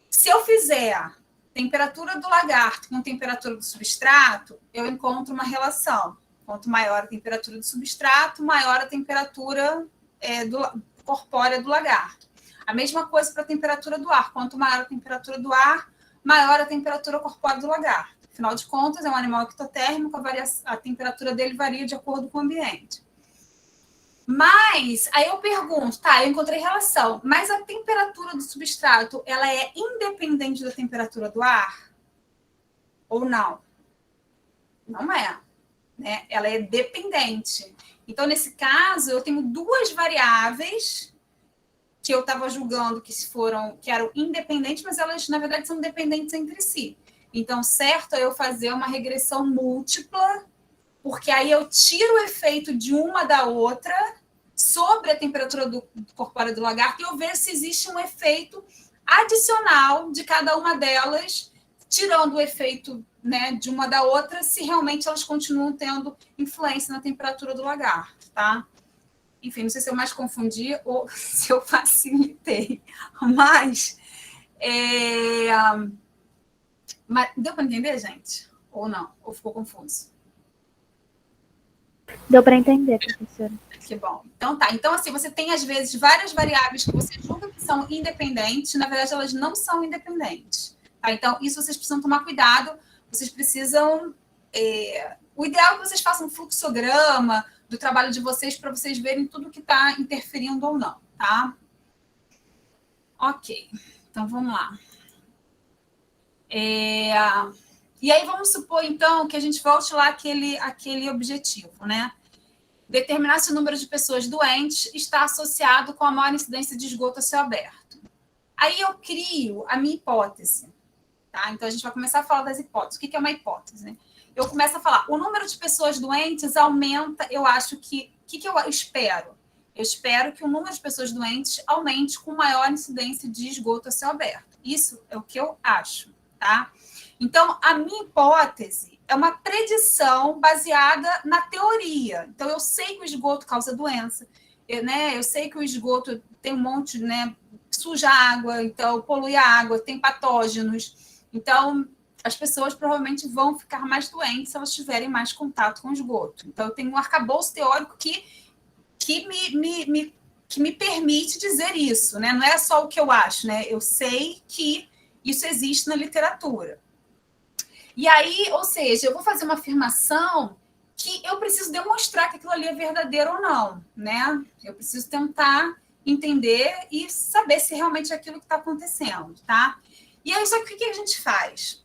Se eu fizer temperatura do lagarto com temperatura do substrato, eu encontro uma relação. Quanto maior a temperatura do substrato, maior a temperatura corpórea do lagarto. A mesma coisa para a temperatura do ar. Quanto maior a temperatura do ar, maior a temperatura corpórea do lagarto. Afinal de contas, é um animal ectotérmico, a temperatura dele varia de acordo com o ambiente. Mas, aí eu pergunto, tá, eu encontrei relação, mas a temperatura do substrato, ela é independente da temperatura do ar? Ou não? Não é, né? Ela é dependente. Então, nesse caso, eu tenho duas variáveis que eu estava julgando que eram independentes, mas elas, na verdade, são dependentes entre si. Então, certo é eu fazer uma regressão múltipla, porque aí eu tiro o efeito de uma da outra sobre a temperatura corpórea do lagarto e eu vejo se existe um efeito adicional de cada uma delas, tirando o efeito, né, de uma da outra, se realmente elas continuam tendo influência na temperatura do lagarto, tá? Enfim, não sei se eu mais confundi ou se eu facilitei, mas deu para entender, gente? Ou não? Ou ficou confuso? Deu para entender, professora. Que bom. Então tá. Então, assim, você tem, às vezes, várias variáveis que você julga que são independentes, na verdade, elas não são independentes. Tá? Então, isso vocês precisam tomar cuidado. Vocês precisam... O ideal é que vocês façam um fluxograma do trabalho de vocês para vocês verem tudo que está interferindo ou não, tá? Ok. Então, vamos lá. E aí, vamos supor, então, que a gente volte lá àquele objetivo, né? Determinar se o número de pessoas doentes está associado com a maior incidência de esgoto a céu aberto. Aí eu crio a minha hipótese, tá? Então, a gente vai começar a falar das hipóteses. O que é uma hipótese? Eu começo a falar, o número de pessoas doentes aumenta, eu acho que... O que eu espero? Eu espero que o número de pessoas doentes aumente com maior incidência de esgoto a céu aberto. Isso é o que eu acho, tá? Então, a minha hipótese é uma predição baseada na teoria. Então, eu sei que o esgoto causa doença, eu sei que o esgoto tem um monte, né, suja a água, então polui a água, tem patógenos. Então, as pessoas provavelmente vão ficar mais doentes se elas tiverem mais contato com o esgoto. Então, eu tenho um arcabouço teórico que me permite dizer isso, né? Não é só o que eu acho, né? Eu sei que isso existe na literatura. E aí, ou seja, eu vou fazer uma afirmação que eu preciso demonstrar que aquilo ali é verdadeiro ou não, né? Eu preciso tentar entender e saber se realmente é aquilo que está acontecendo, tá? E aí, só que o que a gente faz?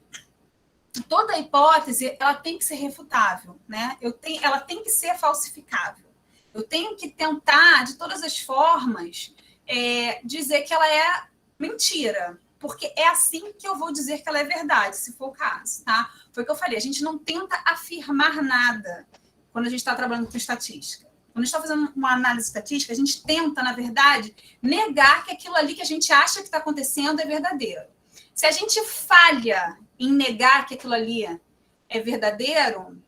Toda hipótese, ela tem que ser refutável, né? Ela tem que ser falsificável. Eu tenho que tentar, de todas as formas, dizer que ela é mentira, porque é assim que eu vou dizer que ela é verdade, se for o caso, tá? Foi o que eu falei, a gente não tenta afirmar nada quando a gente está trabalhando com estatística. Quando a gente está fazendo uma análise estatística, a gente tenta, na verdade, negar que aquilo ali que a gente acha que está acontecendo é verdadeiro. Se a gente falha em negar que aquilo ali é verdadeiro,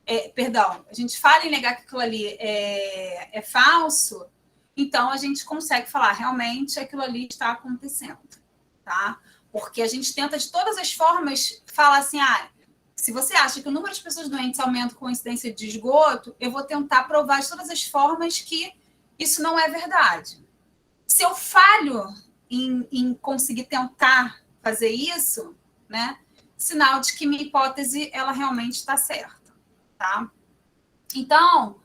a gente falha em negar que aquilo ali é falso, então a gente consegue falar, realmente aquilo ali está acontecendo, tá? Porque a gente tenta de todas as formas falar assim, se você acha que o número de pessoas doentes aumenta com incidência de esgoto, eu vou tentar provar de todas as formas que isso não é verdade. Se eu falho em conseguir tentar fazer isso, né, sinal de que minha hipótese ela realmente está certa, tá? Então,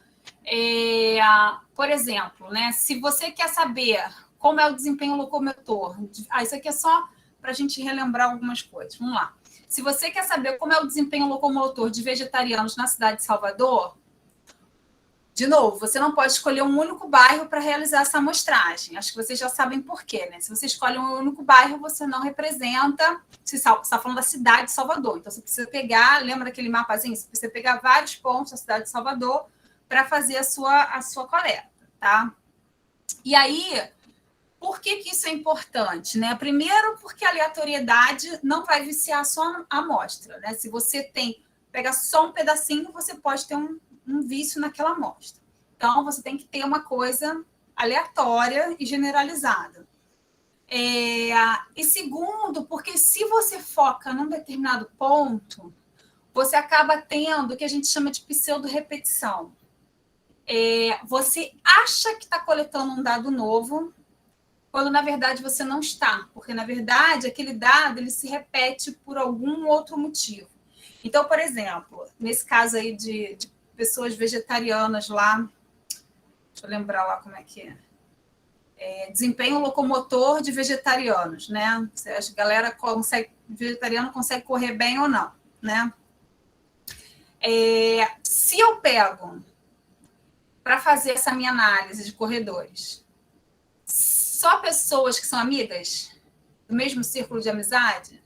por exemplo, né, se você quer saber como é o desempenho locomotor, isso aqui é só para a gente relembrar algumas coisas. Vamos lá. Se você quer saber como é o desempenho locomotor de vegetarianos na cidade de Salvador, de novo, você não pode escolher um único bairro para realizar essa amostragem. Acho que vocês já sabem por quê, né? Se você escolhe um único bairro, você não representa... Você está falando da cidade de Salvador. Então, você precisa pegar... Lembra daquele mapazinho? Você precisa pegar vários pontos da cidade de Salvador para fazer a sua coleta, tá? E aí, por que isso é importante, né? Primeiro, porque a aleatoriedade não vai viciar só a amostra, né? Se você pega só um pedacinho, você pode ter um vício naquela amostra. Então, você tem que ter uma coisa aleatória e generalizada. E segundo, porque se você foca num determinado ponto, você acaba tendo o que a gente chama de pseudo-repetição. Você acha que está coletando um dado novo, quando, na verdade, você não está. Porque, na verdade, aquele dado ele se repete por algum outro motivo. Então, por exemplo, nesse caso aí de pessoas vegetarianas lá Deixa eu lembrar lá como é que é. Desempenho locomotor de vegetarianos, né? A galera vegetariano consegue correr bem ou não, né? Se eu pego para fazer essa minha análise de corredores só pessoas que são amigas do mesmo círculo de amizade,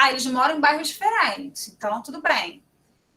eles moram em bairros diferentes, então tudo bem.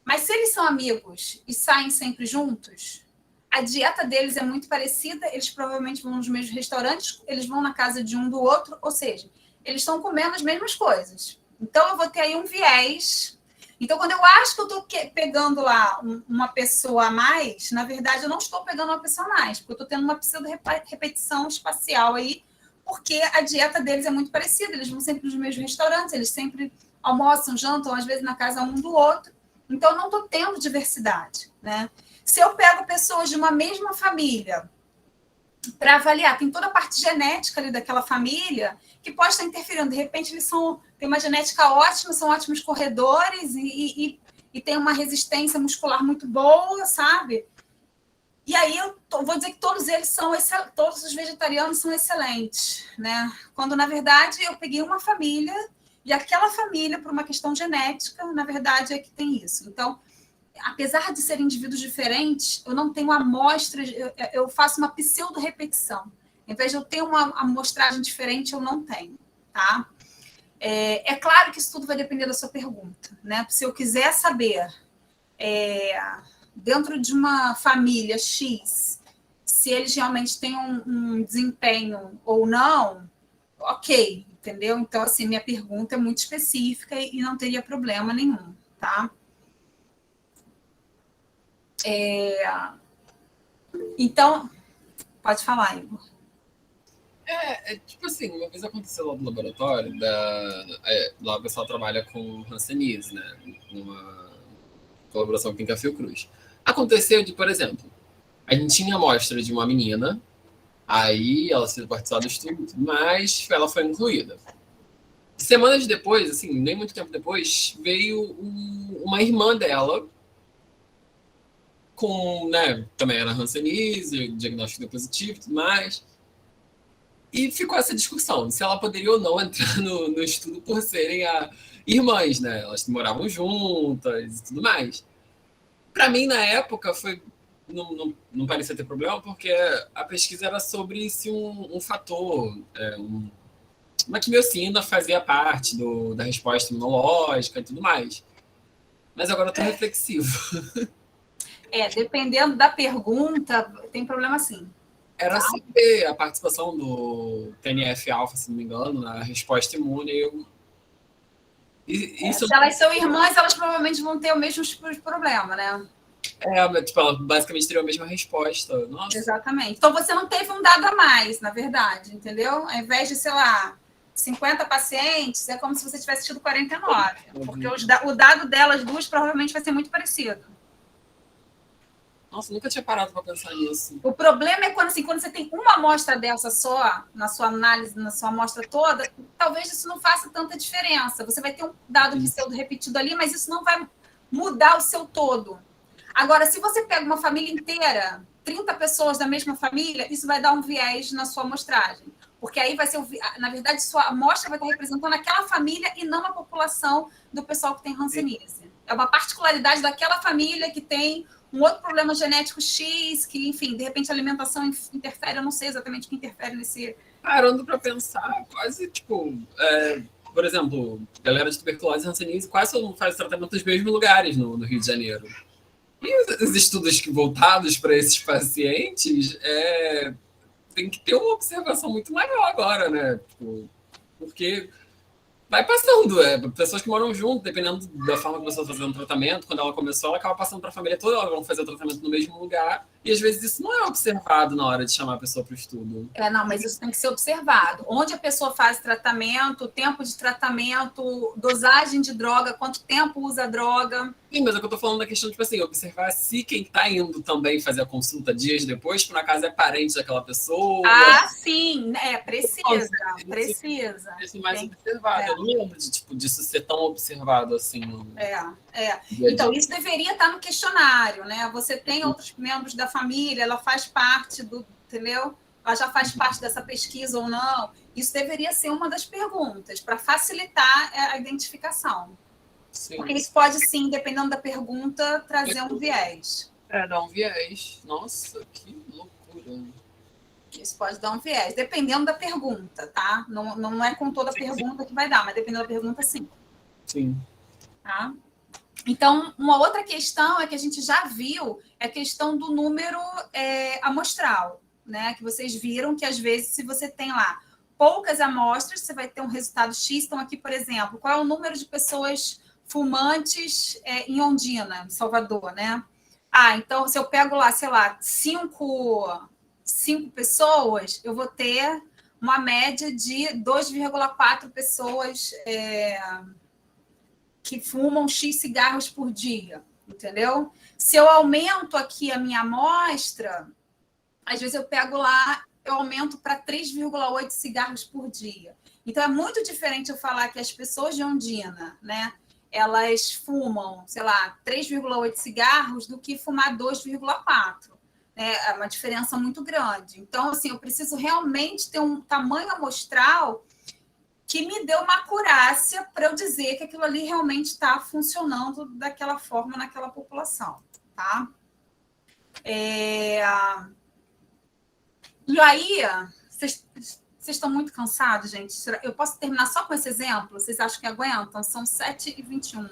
Mas se eles são amigos e saem sempre juntos, a dieta deles é muito parecida, eles provavelmente vão nos mesmos restaurantes, eles vão na casa de um do outro, ou seja, eles estão comendo as mesmas coisas. Então, eu vou ter aí um viés. Então, quando eu acho que eu estou pegando lá uma pessoa a mais, na verdade, eu não estou pegando uma pessoa a mais, porque eu estou tendo uma pseudo-repetição espacial aí, porque a dieta deles é muito parecida, eles vão sempre nos mesmos restaurantes, eles sempre almoçam, jantam, às vezes na casa um do outro. Então, eu não estou tendo diversidade, né? Se eu pego pessoas de uma mesma família para avaliar, tem toda a parte genética ali daquela família que pode estar interferindo. De repente, eles têm uma genética ótima, são ótimos corredores e têm uma resistência muscular muito boa, sabe? E aí eu vou dizer que todos os vegetarianos são excelentes, né? Quando, na verdade, eu peguei uma família e aquela família, por uma questão genética, na verdade, é que tem isso. Então, apesar de serem indivíduos diferentes, eu não tenho amostras, eu faço uma pseudo-repetição. Em vez de eu ter uma amostragem diferente, eu não tenho, tá? É claro que isso tudo vai depender da sua pergunta, né? Se eu quiser saber, dentro de uma família X, se eles realmente têm um desempenho ou não, ok, entendeu? Então, assim, minha pergunta é muito específica e não teria problema nenhum, tá? Então, pode falar, Igor. Tipo assim, uma vez aconteceu lá no laboratório, lá o pessoal trabalha com Hanseníase, né? Numa colaboração com a Fiocruz. Aconteceu de, por exemplo, a gente tinha amostra de uma menina, aí ela se participou do estudo, mas ela foi incluída. Semanas depois, assim, nem muito tempo depois, veio uma irmã dela, né, também era Hanseníase, diagnóstico deu positivo e tudo mais. E ficou essa discussão, se ela poderia ou não entrar no estudo por serem irmãs, né? Elas moravam juntas e tudo mais. Para mim, na época, não parecia ter problema, porque a pesquisa era sobre se um fator, uma quimiocina fazia parte da resposta imunológica e tudo mais. Mas agora eu estou reflexivo. Dependendo da pergunta, tem problema sim. Era saber a participação do TNF-alfa, se não me engano, na resposta imune. Se elas são irmãs, elas provavelmente vão ter o mesmo tipo de problema, né? Tipo, ela basicamente teria a mesma resposta. Nossa. Exatamente. Então, você não teve um dado a mais, na verdade, entendeu? Ao invés de, sei lá, 50 pacientes, é como se você tivesse tido 49. Porque o dado delas duas provavelmente vai ser muito parecido. Nossa, nunca tinha parado para pensar nisso. O problema é quando você tem uma amostra dessa só, na sua análise, na sua amostra toda, talvez isso não faça tanta diferença. Você vai ter um dado pseudo repetido ali, mas isso não vai mudar o seu todo. Agora, se você pega uma família inteira, 30 pessoas da mesma família, isso vai dar um viés na sua amostragem. Porque aí vai ser, na verdade, sua amostra vai estar representando aquela família e não a população do pessoal que tem Hanseníase. É uma particularidade daquela família que tem um outro problema genético X, que, enfim, de repente a alimentação interfere, eu não sei exatamente o que interfere nesse... Parando para pensar, quase, tipo, por exemplo, galera de tuberculose e Hanseníase, quase todo mundo faz tratamento nos mesmos lugares no Rio de Janeiro. E os estudos voltados para esses pacientes tem que ter uma observação muito maior agora, né? Tipo, porque vai passando, pessoas que moram junto, dependendo da forma que você está fazendo o tratamento, quando ela começou, ela acaba passando para a família toda, elas vão fazer o tratamento no mesmo lugar, e às vezes isso não é observado na hora de chamar a pessoa para o estudo. Não, mas isso tem que ser observado. Onde a pessoa faz tratamento, tempo de tratamento, dosagem de droga, quanto tempo usa a droga. Sim, mas é que eu tô falando da questão, tipo assim, observar se quem está indo também fazer a consulta dias depois, por acaso é parente daquela pessoa. Sim, precisa. Precisa. Esse mais Tem- observado. Eu não lembro de, tipo, disso ser tão observado assim. No É. dia a dia. Então, isso deveria estar no questionário, né? Você tem outros membros da família, ela faz parte do, entendeu? Ela já faz parte dessa pesquisa ou não. Isso deveria ser uma das perguntas, para facilitar a identificação. Sim. Porque isso pode, sim, dependendo da pergunta, trazer um viés. Dá um viés. Nossa, que loucura. Isso pode dar um viés, dependendo da pergunta, tá? Não é com toda pergunta que vai dar, mas dependendo da pergunta, sim. Sim. Tá? Então, uma outra questão é que a gente já viu, é a questão do número amostral, né? Que vocês viram que, às vezes, se você tem lá poucas amostras, você vai ter um resultado X. Então, aqui, por exemplo, qual é o número de pessoas fumantes em Ondina, em Salvador, né? Então, se eu pego lá, sei lá, cinco pessoas, eu vou ter uma média de 2,4 pessoas que fumam X cigarros por dia, entendeu? Se eu aumento aqui a minha amostra, às vezes eu pego lá, eu aumento para 3,8 cigarros por dia. Então, é muito diferente eu falar que as pessoas de Ondina, né, elas fumam, sei lá, 3,8 cigarros do que fumar 2,4. É uma diferença muito grande. Então, assim, eu preciso realmente ter um tamanho amostral que me dê uma acurácia para eu dizer que aquilo ali realmente está funcionando daquela forma naquela população, tá? E aí, vocês estão muito cansados, gente? Eu posso terminar só com esse exemplo? Vocês acham que aguentam? São 7h21.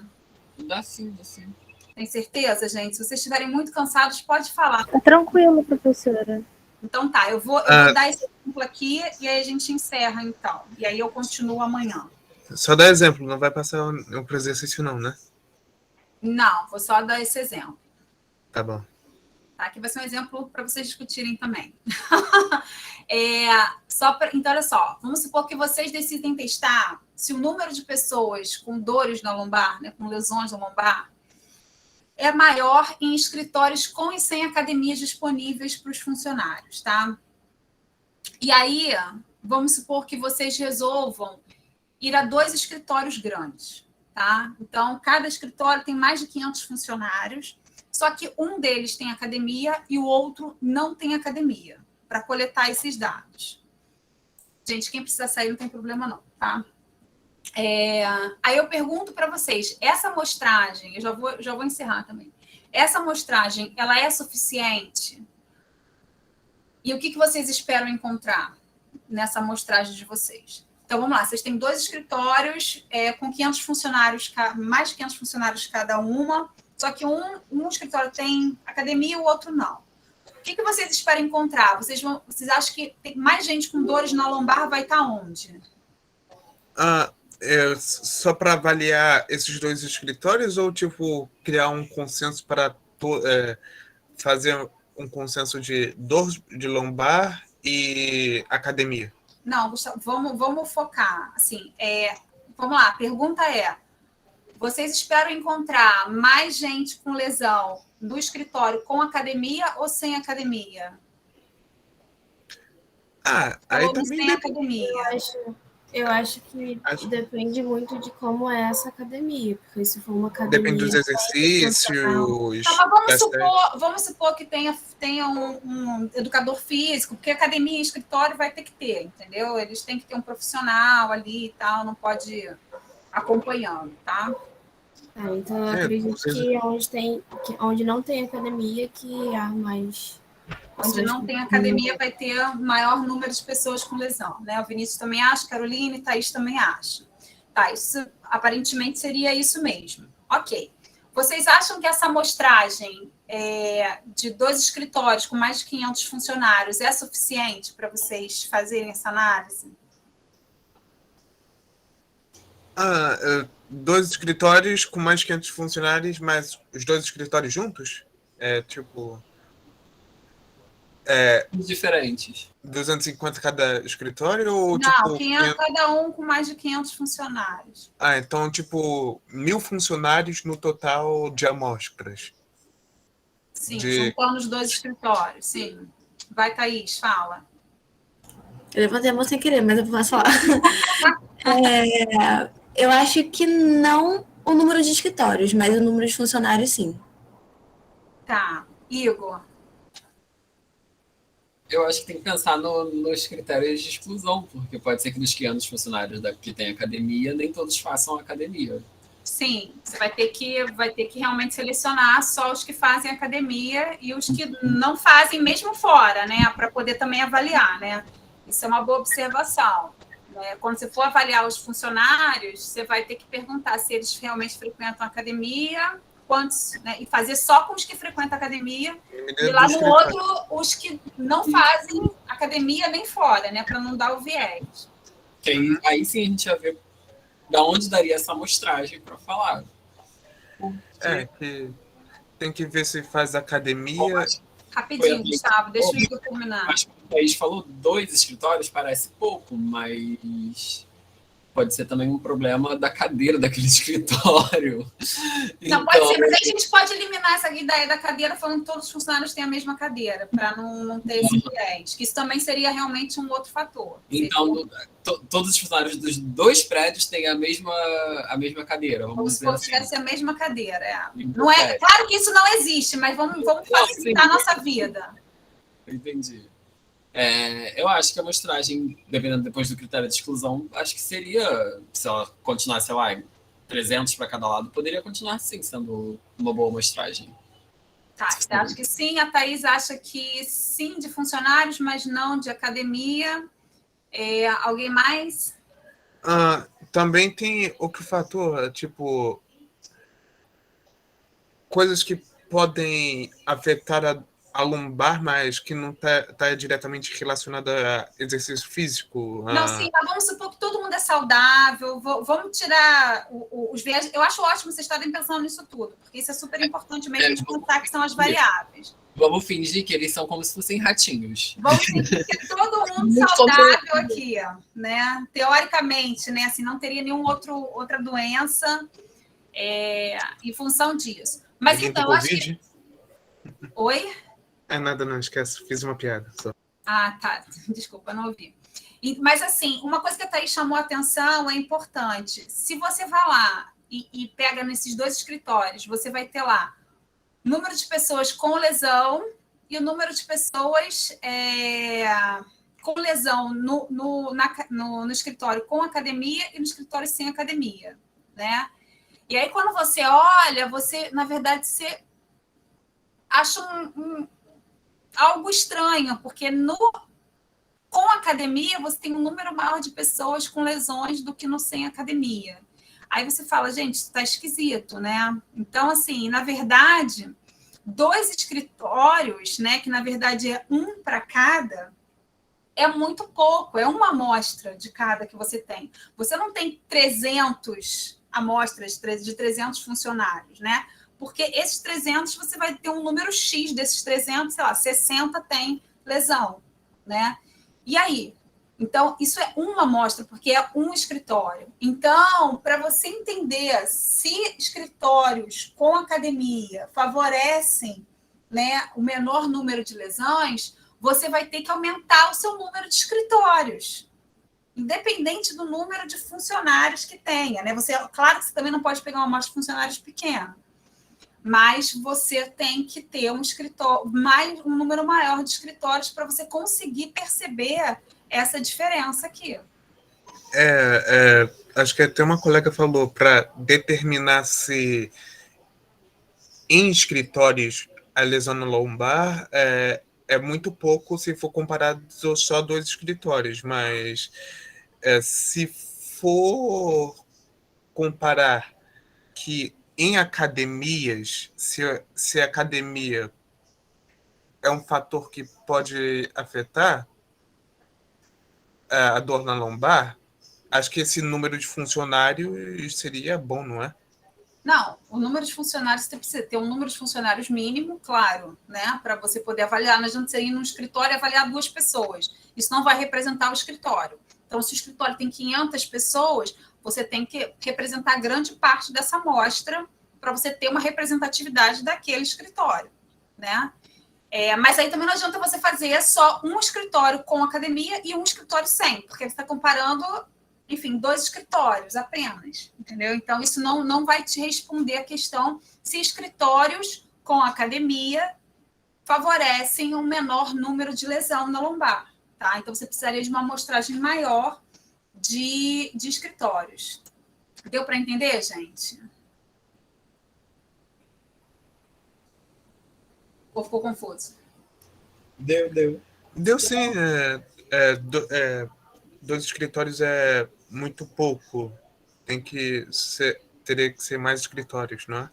Dá sim, dá sim. Tem certeza, gente? Se vocês estiverem muito cansados, pode falar. Tá tranquilo, professora. Então tá, eu vou dar esse exemplo aqui e aí a gente encerra, então. E aí eu continuo amanhã. Só dá exemplo, não vai passar o exercício não, né? Não, vou só dar esse exemplo. Tá bom. Tá? Aqui vai ser um exemplo para vocês discutirem também. Então, olha só, vamos supor que vocês decidem testar se o número de pessoas com dores na lombar, né, com lesões na lombar, é maior em escritórios com e sem academias disponíveis para os funcionários, tá? E aí, vamos supor que vocês resolvam ir a 2 escritórios grandes, tá? Então, cada escritório tem mais de 500 funcionários, só que um deles tem academia e o outro não tem academia, para coletar esses dados. Gente, quem precisa sair não tem problema não, tá? Aí eu pergunto para vocês, essa amostragem, eu já vou encerrar também, essa amostragem, ela é suficiente? E o que vocês esperam encontrar nessa amostragem de vocês? Então, vamos lá, vocês têm 2 escritórios com 500 funcionários, mais de 500 funcionários cada uma, só que um escritório tem academia e o outro não. O que vocês esperam encontrar? Vocês acham que tem mais gente com dores na lombar vai estar onde? Só para avaliar esses 2 escritórios ou, tipo, criar um consenso para fazer um consenso de dor de lombar e academia? Não, Gustavo, vamos focar. Assim, vamos lá, a pergunta é, vocês esperam encontrar mais gente com lesão no escritório com academia ou sem academia? Aí ou também sem academia? Eu acho que depende muito de como é essa academia, porque se for uma academia... Depende dos exercícios... Tá, mas vamos supor que tenha um educador físico, porque academia e escritório vai ter que ter, entendeu? Eles têm que ter um profissional ali e tal, não pode ir acompanhando, tá? Então eu acredito que onde não tem academia, que há mais... Onde não tem academia vai ter maior número de pessoas com lesão, né? O Vinícius também acha, Caroline e Thaís também acham. Tá, isso aparentemente seria isso mesmo. Ok. Vocês acham que essa amostragem de 2 escritórios com mais de 500 funcionários é suficiente para vocês fazerem essa análise? 2 escritórios com mais de 500 funcionários, mas os 2 escritórios juntos? Diferentes. 250 cada escritório? Ou, não, 500, cada um com mais de 500 funcionários. Então, tipo, 1.000 funcionários no total de amostras. Sim, juntando os 2 escritórios, sim. Vai, Thaís, fala. Eu levantei a mão sem querer, mas eu posso falar. Eu acho que não o número de escritórios, mas o número de funcionários, sim. Tá. Igor. Eu acho que tem que pensar nos critérios de exclusão, porque pode ser que dos 500 funcionários que tem academia, nem todos façam academia. Sim, você vai ter que realmente selecionar só os que fazem academia e os que não fazem mesmo fora, né? Para poder também avaliar, né? Isso é uma boa observação. Né? Quando você for avaliar os funcionários, você vai ter que perguntar se eles realmente frequentam a academia, quantos, né? E fazer só com os que frequentam a academia, e lá no outro, os que não fazem academia nem fora, né? Para não dar o viés. Aí sim a gente ia ver da onde daria essa amostragem para falar. Que tem que ver se faz academia. Rapidinho, Gustavo, deixa o Igor terminar. Acho que o Thaís falou 2 escritórios, parece pouco, mas pode ser também um problema da cadeira daquele escritório. Não, pode ser, mas aí a gente pode eliminar essa ideia da cadeira falando que todos os funcionários têm a mesma cadeira, para não ter esse viés, que isso também seria realmente um outro fator. Então, todos os funcionários dos 2 prédios têm a mesma cadeira. Como se tivesse a mesma cadeira. Não é, claro que isso não existe, mas vamos facilitar a nossa vida. Entendi. Eu acho que a amostragem, dependendo depois do critério de exclusão, acho que seria, se ela continuasse, sei lá, 300 para cada lado, poderia continuar, sim, sendo uma boa amostragem. Tá, você acha que sim? A Thaís acha que sim de funcionários, mas não de academia. Alguém mais? Também tem o que fator, tipo, coisas que podem afetar a lombar, mas que não tá diretamente relacionada a exercício físico. Não, sim, mas vamos supor que todo mundo é saudável, vamos tirar os viés. Eu acho ótimo vocês estarem pensando nisso tudo, porque isso é super importante mesmo, a gente pensar que são as variáveis. Vamos fingir que eles são como se fossem ratinhos. Vamos fingir que todo mundo saudável aqui, né? Teoricamente, né? Assim, não teria outra doença em função disso. Mas Alguém então, tem eu acho Covid? que... Oi? Nada, não, esquece. Fiz uma piada só. Tá. Desculpa, não ouvi. Mas, assim, uma coisa que a Thaís chamou a atenção é importante. Se você vai lá e pega nesses 2 escritórios, você vai ter lá número de pessoas com lesão e o número de pessoas com lesão no escritório com academia e no escritório sem academia, né? E aí, quando você olha, na verdade, você acha algo estranho, porque com academia você tem um número maior de pessoas com lesões do que no sem academia. Aí você fala, gente, isso está esquisito, né? Então, assim, na verdade, 2 escritórios, né, que na verdade é 1 para cada, é muito pouco, é uma amostra de cada que você tem. Você não tem 300 amostras de 300 funcionários, né? Porque esses 300, você vai ter um número X desses 300, sei lá, 60 tem lesão, né? E aí? Então, isso é uma amostra, porque é um escritório. Então, para você entender se escritórios com academia favorecem, né, o menor número de lesões, você vai ter que aumentar o seu número de escritórios, independente do número de funcionários que tenha, né? Claro que você também não pode pegar uma amostra de funcionários pequena, mas você tem que ter um número maior de escritórios para você conseguir perceber essa diferença aqui. Acho que até uma colega falou, para determinar se em escritórios a lesão no lombar é muito pouco se for comparado só 2 escritórios, mas se for comparar que em academias, se a academia é um fator que pode afetar a dor na lombar, acho que esse número de funcionários seria bom, não é? Não, o número de funcionários, você precisa ter um número de funcionários mínimo, claro, né? Para você poder avaliar. Não adianta você ir num escritório e avaliar 2 pessoas. Isso não vai representar o escritório. Então, se o escritório tem 500 pessoas, você tem que representar grande parte dessa amostra para você ter uma representatividade daquele escritório, né? Mas aí também não adianta você fazer só um escritório com academia e um escritório sem, porque você está comparando, enfim, 2 escritórios apenas, entendeu? Então, isso não vai te responder a questão se escritórios com academia favorecem um menor número de lesão na lombar, tá? Então, você precisaria de uma amostragem maior de escritórios. Deu para entender, gente? Ou ficou confuso? Deu. Deu sim. 2 escritórios é muito pouco. Teria que ser mais escritórios, não é?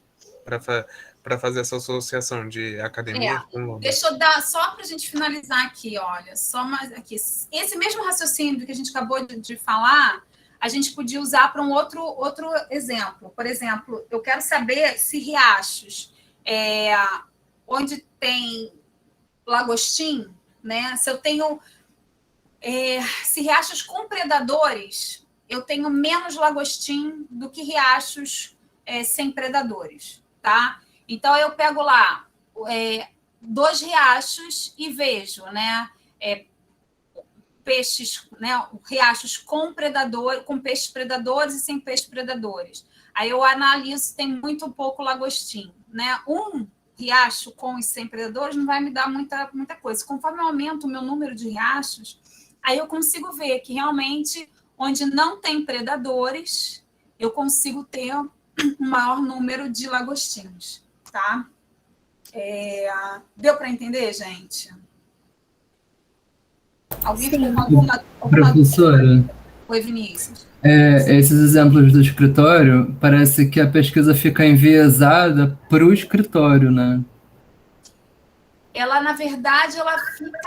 Para fazer essa associação de academia com lombar. Deixa eu dar, só para a gente finalizar aqui, olha, só mais aqui. Esse mesmo raciocínio que a gente acabou de falar, a gente podia usar para um outro exemplo. Por exemplo, eu quero saber se riachos, onde tem lagostim, né? Se eu tenho se riachos com predadores, eu tenho menos lagostim do que riachos sem predadores, tá? Então, eu pego lá 2 riachos e vejo, né? Peixes, né? Riachos com peixes predadores e sem peixes predadores. Aí eu analiso se tem muito ou pouco lagostim, né? Um riacho com e sem predadores não vai me dar muita coisa. Conforme eu aumento o meu número de riachos, aí eu consigo ver que realmente, onde não tem predadores, eu consigo ter um maior número de lagostins, tá? Deu para entender, gente? Alguém tem alguma Professora, Oi, Vinícius. esses exemplos do escritório, parece que a pesquisa fica enviesada para o escritório, né? Ela, na verdade, ela fica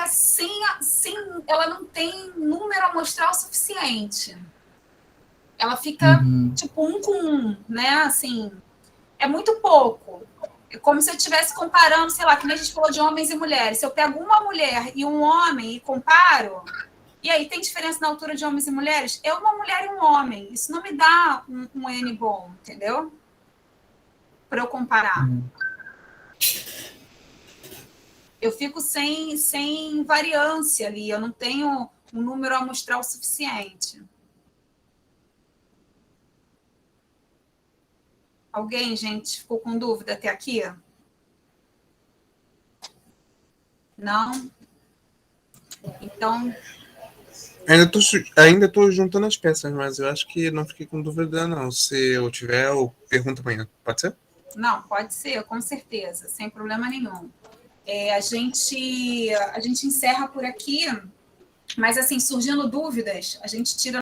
ela não tem número amostral suficiente. Ela fica tipo 1 com 1, né? Assim, é muito pouco. É como se eu estivesse comparando, sei lá, que nem a gente falou de homens e mulheres. Se eu pego uma mulher e um homem e comparo, e aí tem diferença na altura de homens e mulheres? É uma mulher e um homem. Isso não me dá um N bom, entendeu? Para eu comparar. Eu fico sem variância ali, eu não tenho um número amostral suficiente. Alguém, gente, ficou com dúvida até aqui? Não? Então... Ainda tô juntando as peças, mas eu acho que não fiquei com dúvida, não. Se eu tiver, eu pergunto amanhã. Pode ser? Não, pode ser, com certeza, sem problema nenhum. A gente encerra por aqui, mas, assim, surgindo dúvidas, a gente tira